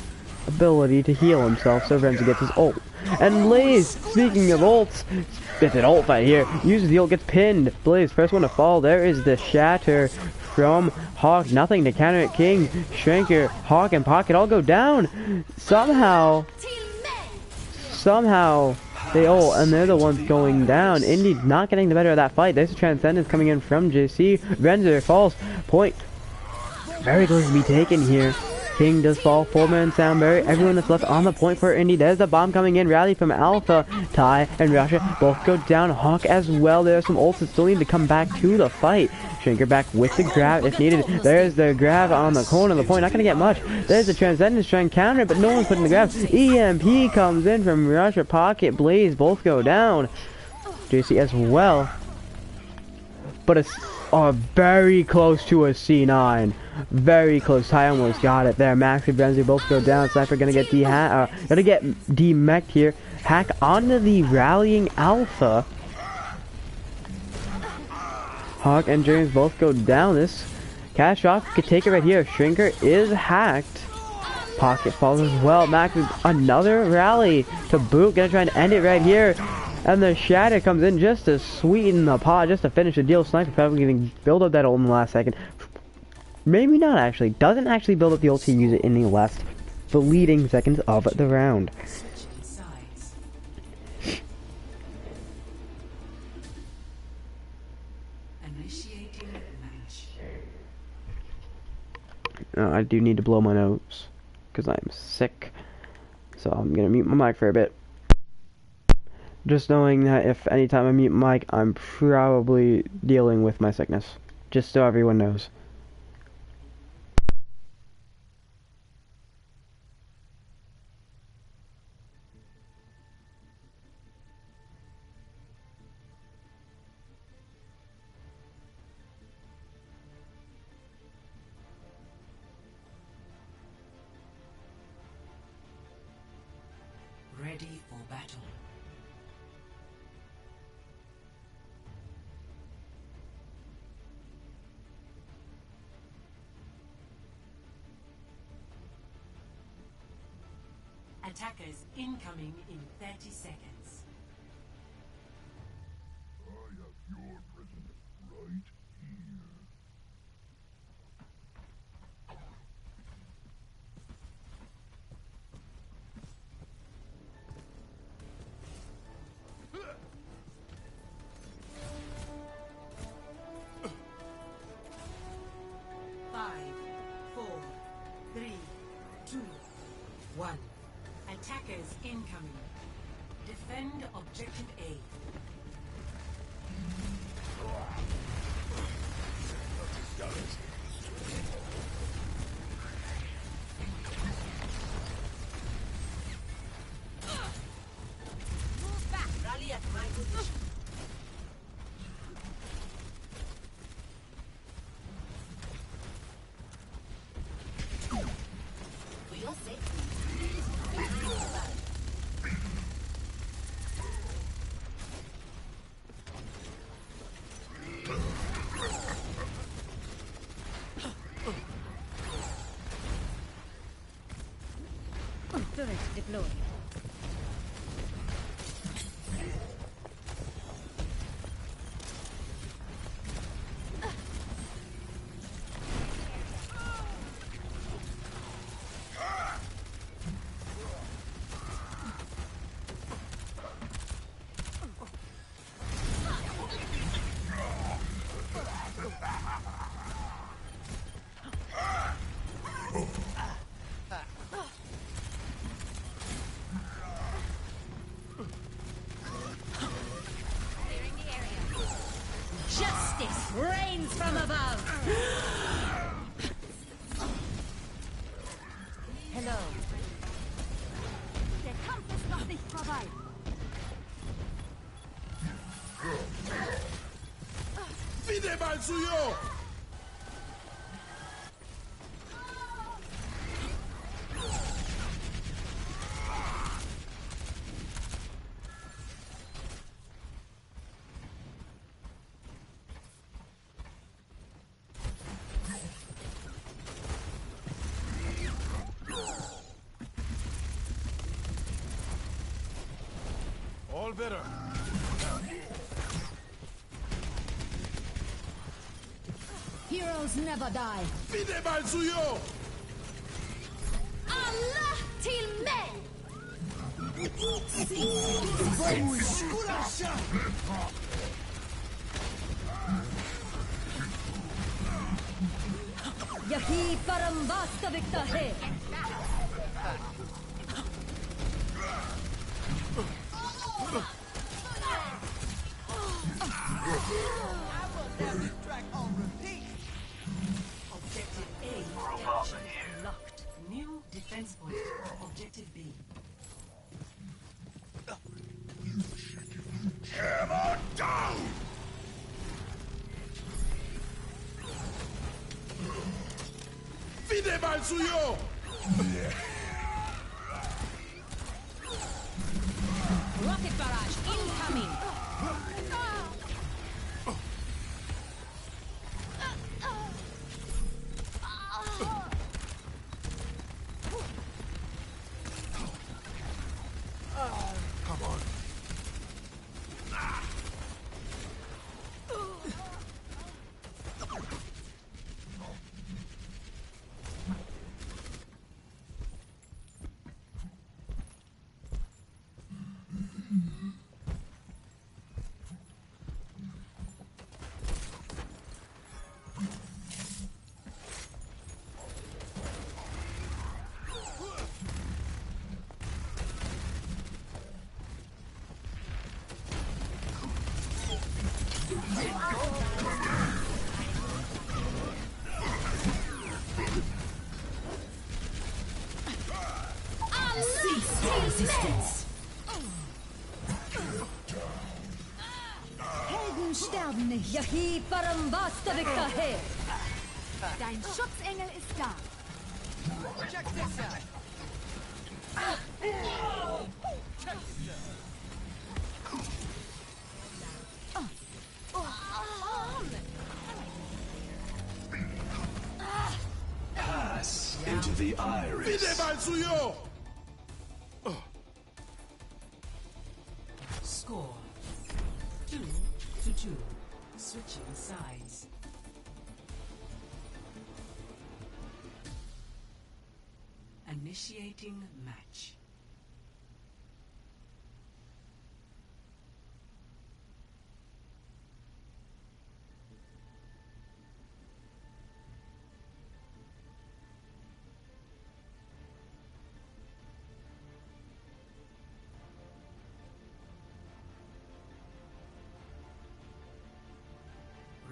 ability to heal himself, so Renzer gets his ult. And Blaze, speaking of ults, it's an ult fight here. Uses the ult, gets pinned. Blaze, first one to fall. There is the shatter from Hawk. Nothing to counter it. King, Shrinker, Hawk, and Pocket all go down. Somehow, they ult, and they're the ones going down. INDE not getting the better of that fight. There's a Transcendence coming in from JC. Renzer falls. Point very close to be taken here. King does fall, 4-man Soundberry, everyone that's left on the point for INDE. There's the bomb coming in, rally from Alpha, Ty and Russia both go down, Hawk as well. There's some ults that still need to come back to the fight. Shrinker back with the grab if needed. There's the grab on the corner of the point, not gonna get much. There's the Transcendence trying to counter it, but no one's putting the grab. EMP comes in from Russia, Pocket, Blaze, both go down. JC as well. But it's very close to a C9. Very close. Ty almost got it there. Max and Brenzy both go down. Sniper gonna get demeched here. Hack onto the rallying Alpha. Hawk and James both go down. This Catastrophic could take it right here. Shrinker is hacked. Pocket falls as well. Max with another rally to boot. Gonna try and end it right here. And the Shatter comes in just to sweeten the pot, just to finish the deal. Sniper probably getting build up that ult in the last second. Maybe not actually. Doesn't actually build up the ult to use it in the last leading seconds of the round. I do need to blow my nose because I'm sick. So I'm gonna mute my mic for a bit. Just knowing that if anytime I mute my mic, I'm probably dealing with my sickness. Just so everyone knows. Ready for battle. Attackers incoming in 30 seconds. I have your present right here. Five, 4, 3, 2, 1. Attackers incoming. Defend objective A. Move back. Rally at my position. For your safety. Turret deployed. Justice reigns from above. Hello. Der Kampf ist noch nicht vorbei. Wieder mal suyo! better. Heroes never die. Fide mal suyo! Alla till mig! यही परम वास्तविकता है। Objective A captured. Locked. New defense point. Objective B. Hammer down! Fide mal suyo! Rocket barrage incoming. Come on. Resistance. Helden sterben nicht. यही परम वास्तविकता है. Dein Schutzengel ist da. Check this out. Pass into the iris. Fide mal suyo! Score 2-2. Switching sides. Initiating match.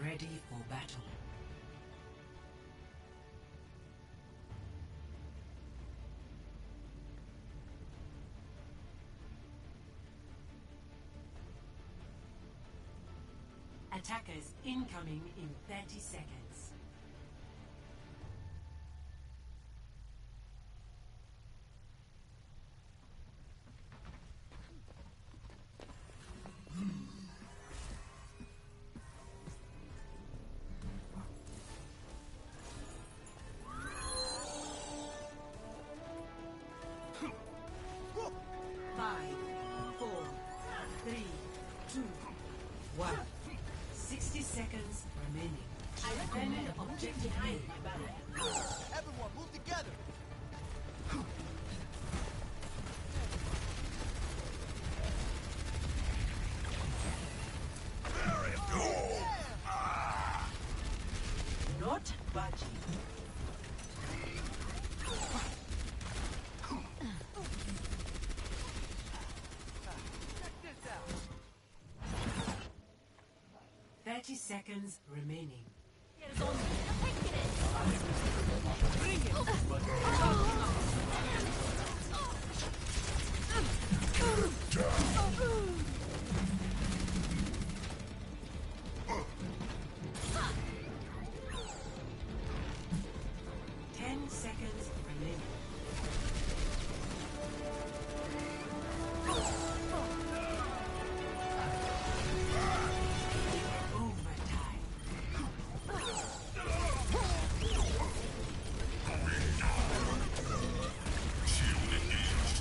Ready for battle. Attackers incoming in 30 seconds. Five, 4, 3, 2, 1. 60 seconds remaining. Defend objective A. Everyone, move together. Not budging. Check this out. 30 seconds remaining. Ten seconds remaining. Overtime. Shield engaged.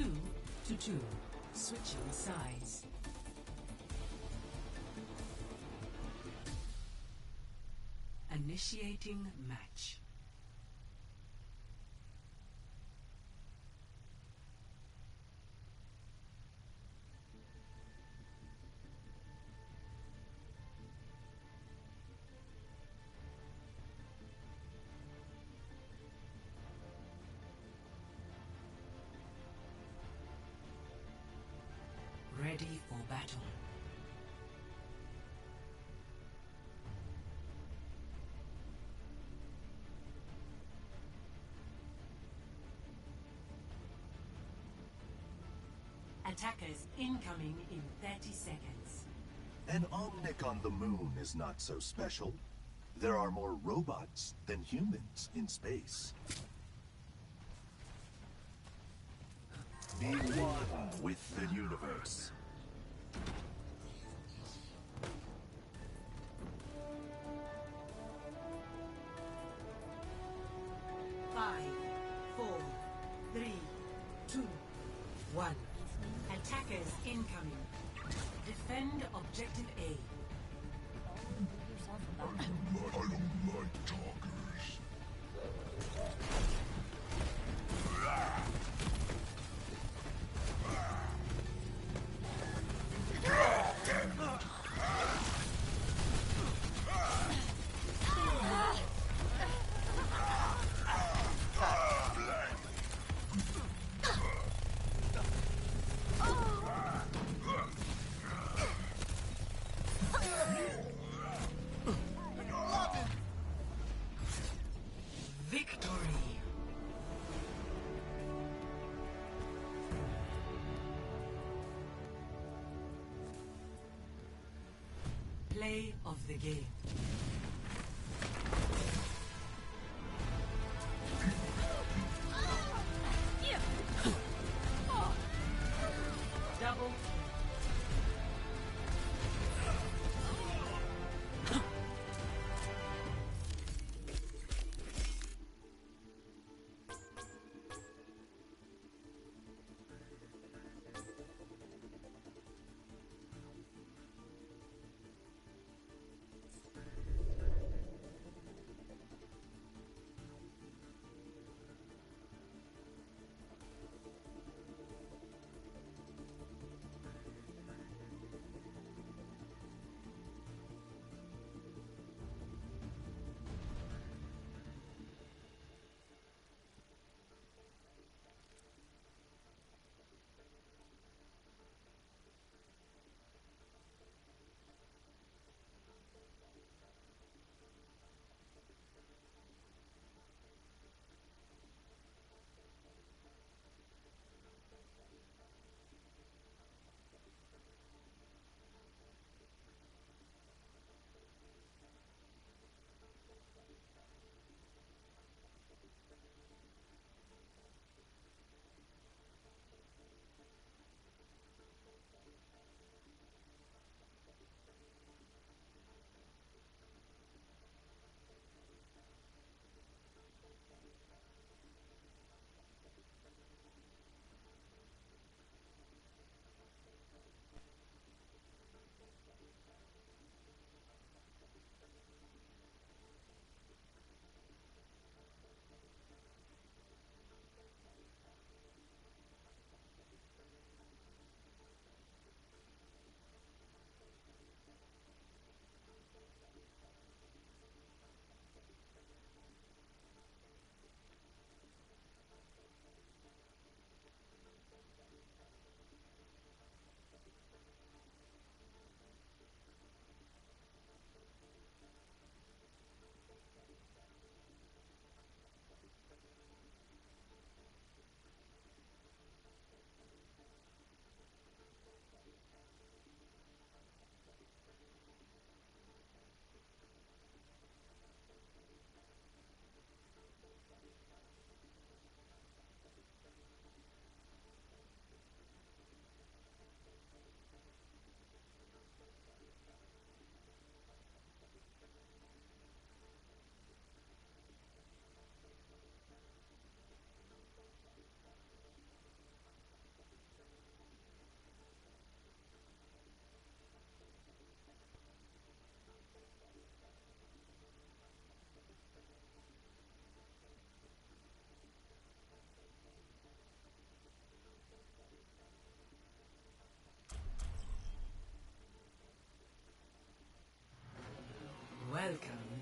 2 to 2. Switching sides. Initiating match. Ready for battle. Attackers incoming in 30 seconds. An Omnic on the moon is not so special. There are more robots than humans in space. Be one with the universe. Five, 4, 3, 2, 1. Attackers incoming. Defend objective A. I don't like talkers. Victory! Play of the game. Double.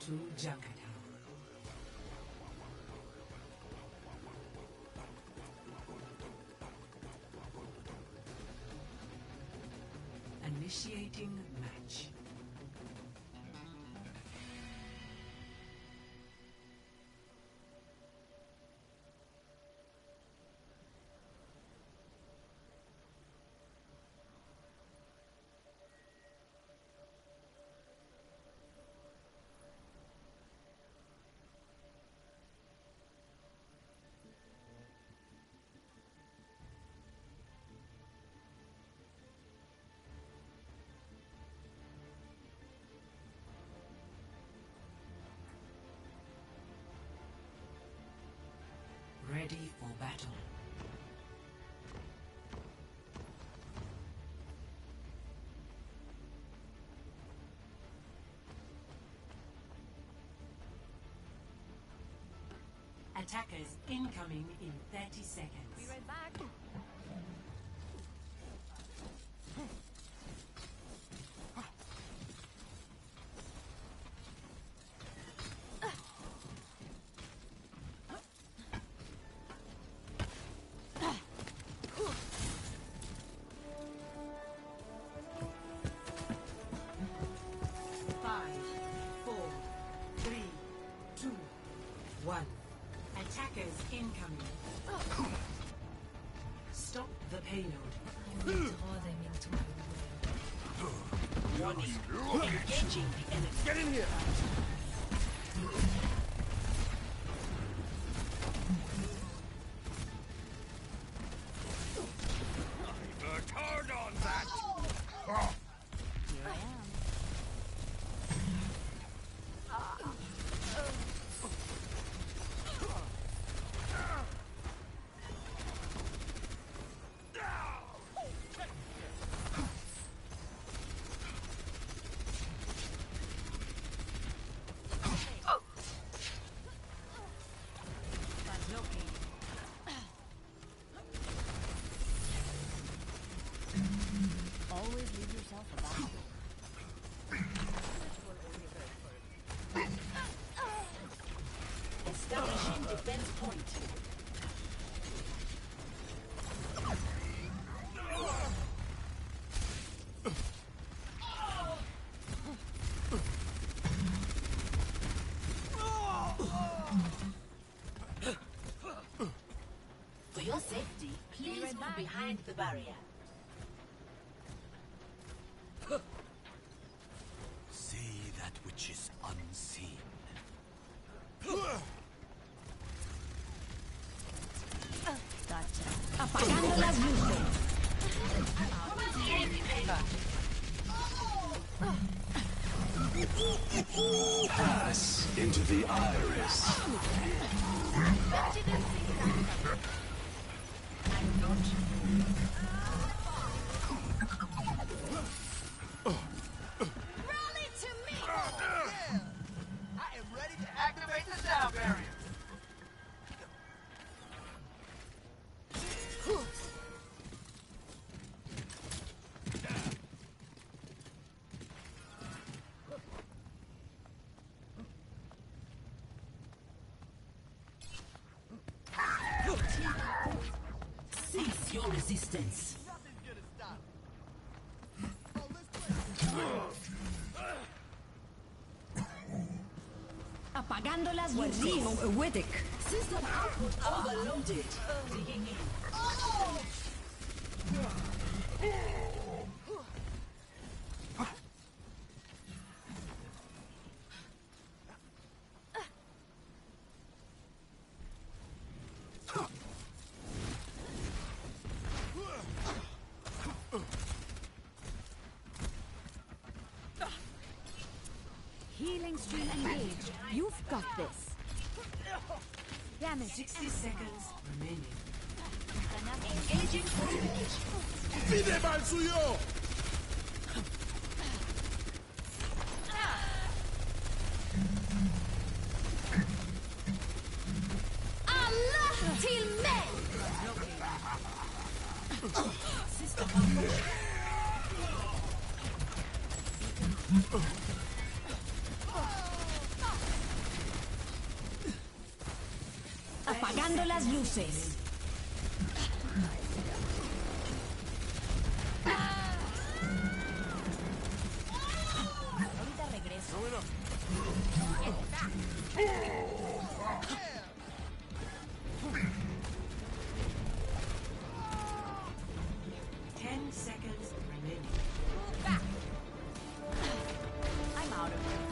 to Junkertown. Initiating match. Ready for battle. Attackers incoming in 30 seconds. Be right back. Five, 4, 3, 2, 1. Attackers incoming. Stop the payload. Warning. Engaging the enemy. Get in here! Worked hard on that! Always leave yourself a battle. Establishing defense point. For your safety, please move behind the barrier. See that which is unseen. Apagando las luces. Pass into the iris. Rally to me! I am ready to activate the sound barrier! Cease your resistance. Nothing's gonna stop me. Oh, let's play. Apagando las luces. Wittick. System output overloaded. Digging in. Healing stream engaged. You've got this. Damage. 60 seconds remaining. Engaging fortification. ¡Pide mal suyo! Allah till mig! System malfunction. las luces. Ahorita regreso. 10 seconds remaining. Move back. I'm out of here.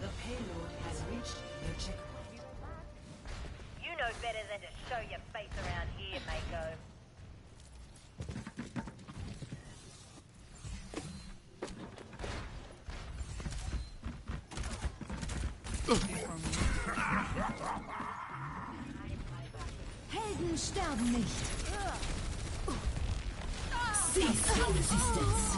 The payload has reached the checkpoint. You know better than to show your face around here, Mako. Helden sterben nicht. Cease your resistance.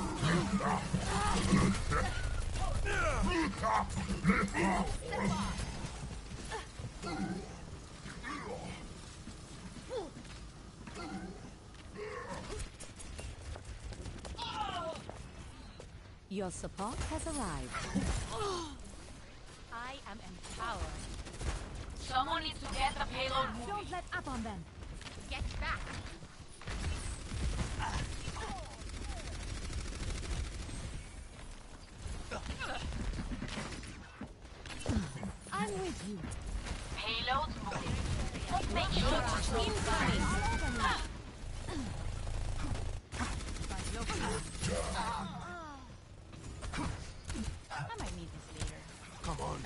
Your support has arrived. I am empowered. Someone needs to get the payload moving. Don't let up on them. Get back. I'm with you. Payload moving. Make sure incoming. I might need this later. Come on.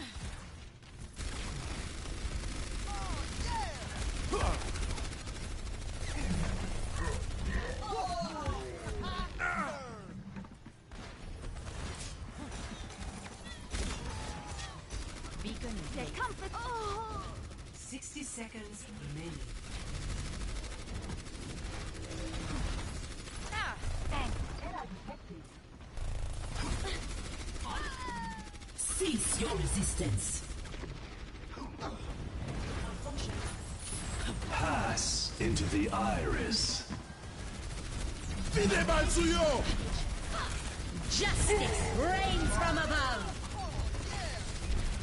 Beacon is comfort. 60 seconds remaining. Cease your resistance. Pass into the iris. Fide mal suyo! Justice reigns from above.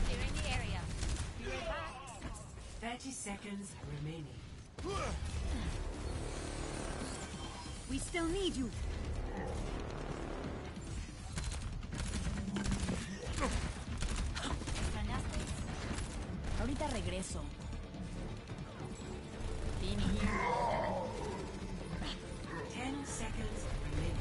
They're in the area. 30 seconds remaining. We still need you. Ahorita regreso. Been here. 10 seconds remaining.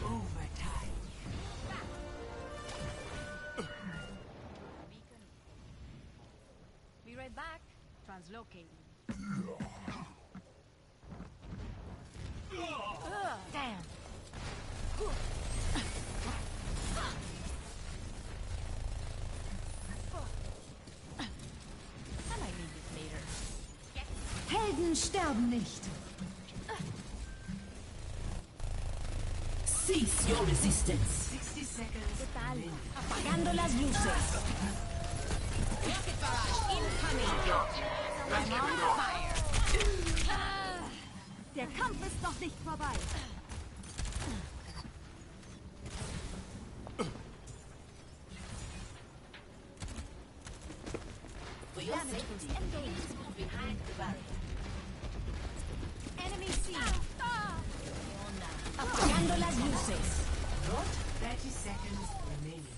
Overtime. Be right back. Translocating. Damn. I might need this later. Helden sterben nicht. Cease your resistance. 60 seconds remaining. Apagando las luces. Rocket barrage incoming. I'm on fire. Der Kampf ist noch nicht vorbei. For your safety, please move behind the barrier. Enemy seen. Apagando las luces. 30 seconds remaining.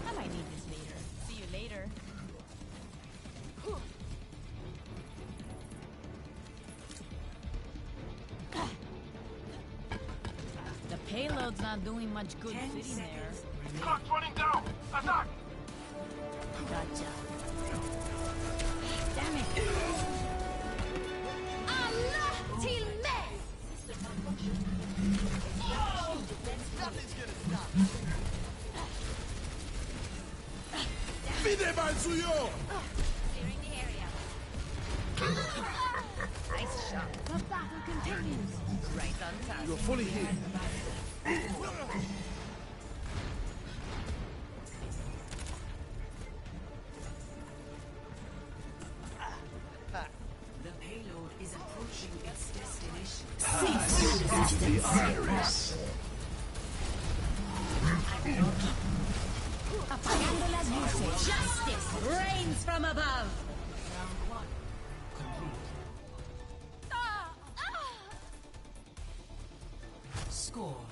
I might need this later. See you later. The payload's not doing much good 10 sitting there. seconds remaining. Clock's running down! Attack! Gotcha. Damn it. Allah till me! Nothing's gonna stop. Fide mal suyo! Clearing the area. Nice shot. The battle continues. Right on target. You're fully healed. The payload is approaching Apagando las luces. Justice reigns from above. Round 1 complete. Score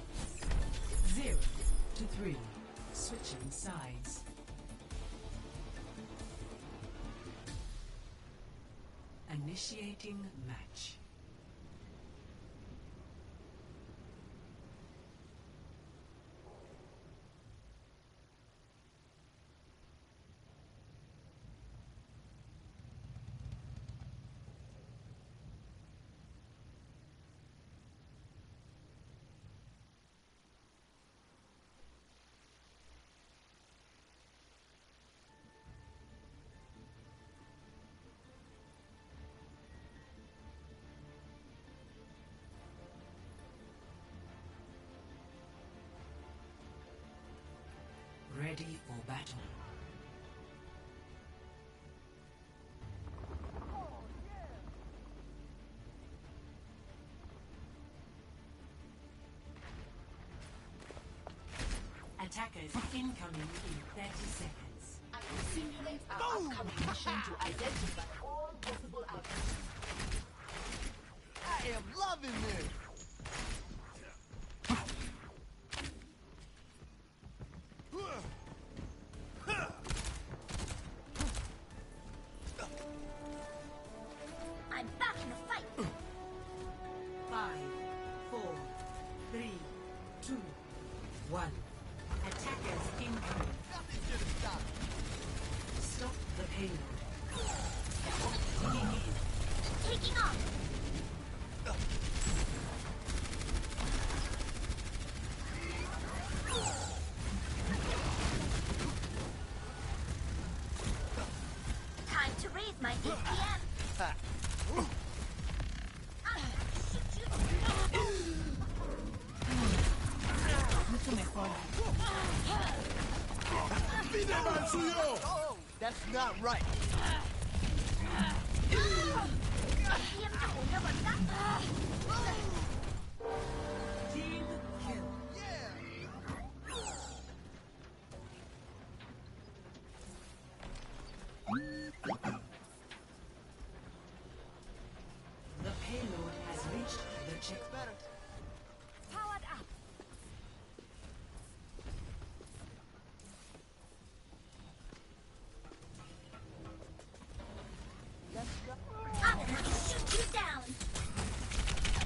0-3. Switching sides. Initiating match. Ready for battle. Attackers incoming in 30 seconds. I will simulate our upcoming mission to identify all possible outcomes. I am loving this. I'm back in the fight. 5, 4, 3, 2, 1. Attackers incoming. Nothing should have stopped. Stop the payload. Taking off. Time to raise my APM. Oh, that's not right. Team kill. The payload has reached the check. Better. Powered up. I'm gonna shoot you down.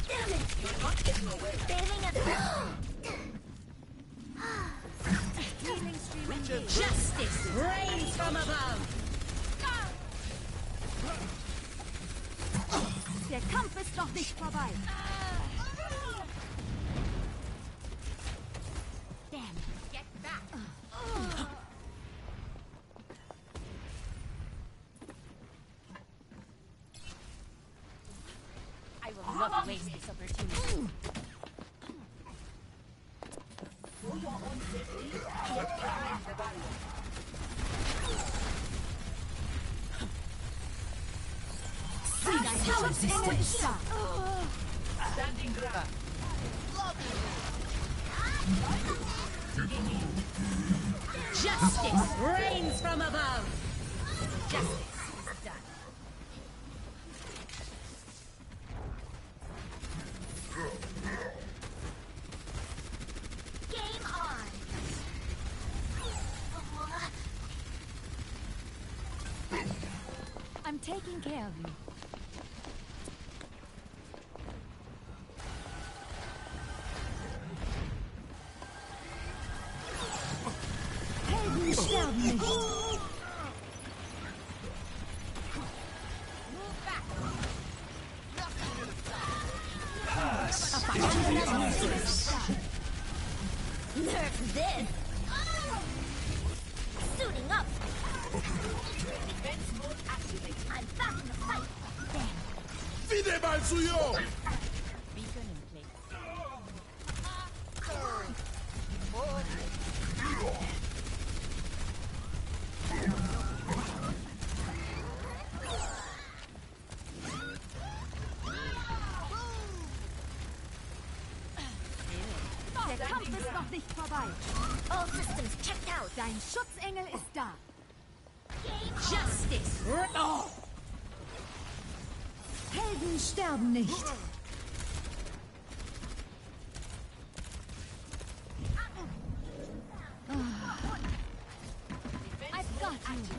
Damn it! You're not getting away. Failing at healing stream. Justice reigns from above. Der Kampf ist noch nicht vorbei. Damn. Get back. I will not waste this opportunity. Standing ground. Justice reigns from above. Justice is done. Game on. I'm taking care of you. Helden sterben nicht. Nerf this! Suiting up! Defense mode activated. I'm back in the fight! Damn. Beacon in place. Der Kampf ist noch nicht vorbei. All systems checked out. Dein Schutzengel ist da. Justice. Helden sterben nicht. I've got you.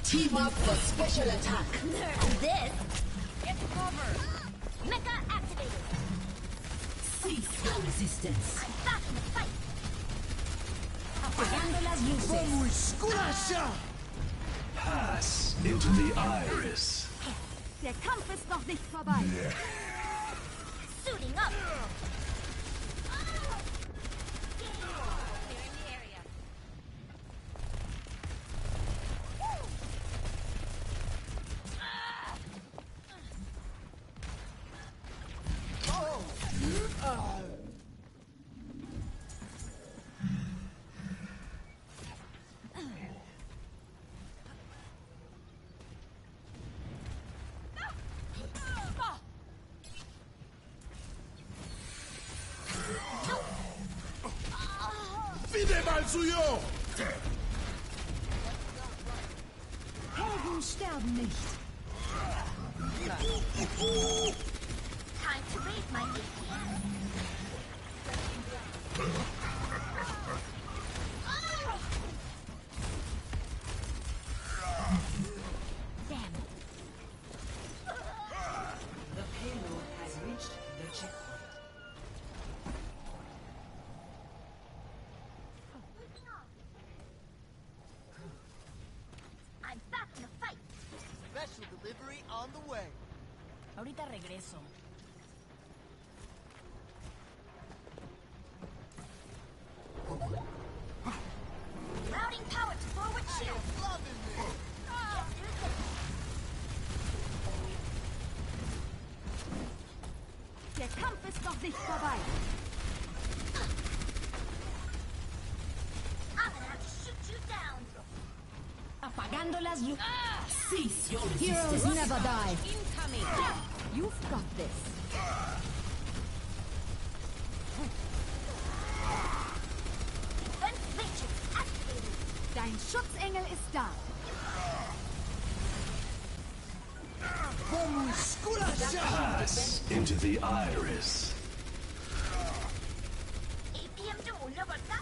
Team up for special attack. Nerf this. Get covered. Mecha activated. Cease your resistance. I'm back in the fight. Apagando las luces. Pass into the iris. Der Kampf ist noch nicht vorbei. Suiting up. ¡Pide mal suyo! Helden sterben nicht. Time to raise my APM. Damn. The payload has reached the checkpoint. I'm back in the fight. Special delivery on the way. Ahorita regreso. Routing power to forward shield. Loving me. Der Kampf ist noch nicht vorbei. I'm gonna have to shoot you down. Apagando las luces. Cease your Heroes resistance. never die. Incoming. You've got this. Defense matrix activated. Dein Schutzengel ist da. Pass into the iris. APM to Unabata.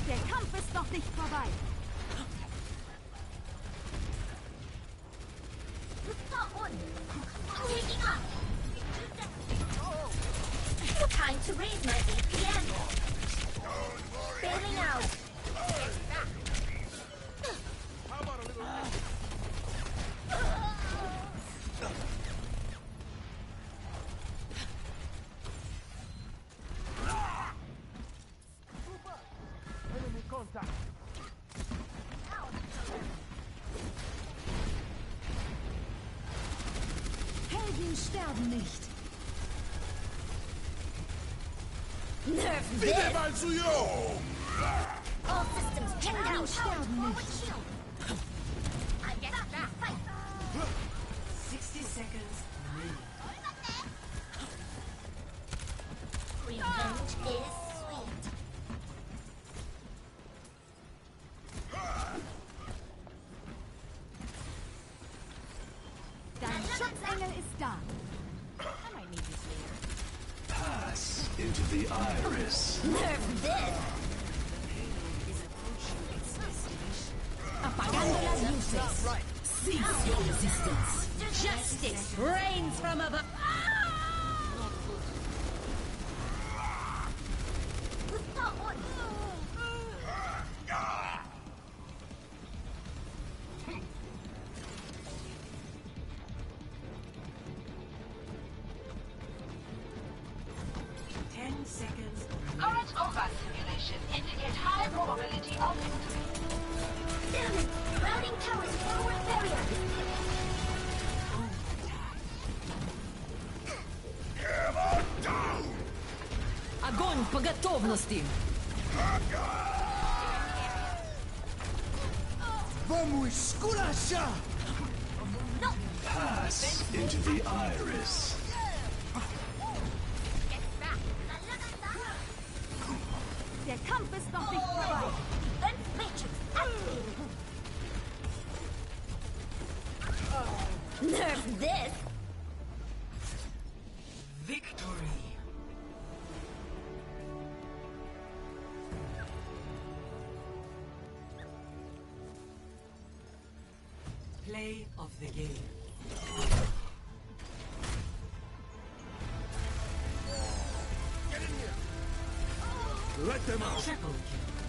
Der Kampf ist noch nicht vorbei. Taking up. Time to raise my APM. Bailing out. How about a little... Enemy contact. Helden sterben nicht. Nerf this. ¡Pide mal suyo! All systems checked out. Forward shield. I get back. Fight. 60 seconds remaining. Revenge is sweet. Dein Schutzengel ist da. I might need this later. Pass into the iris. Nerf this. Is approaching its destination. Apagando las luces. Right. Cease your resistance. Justice reigns from above. Current combat simulation indicate high probability of victory. Damn it! Routing towers forward barrier. Огонь по готовности! Come with Skulasha! Pass into the iris. Der Kampf ist noch nicht vorbei. Defense Matrix activated. Nerf this. Victory. Play of the game. Let them out! Triple kill.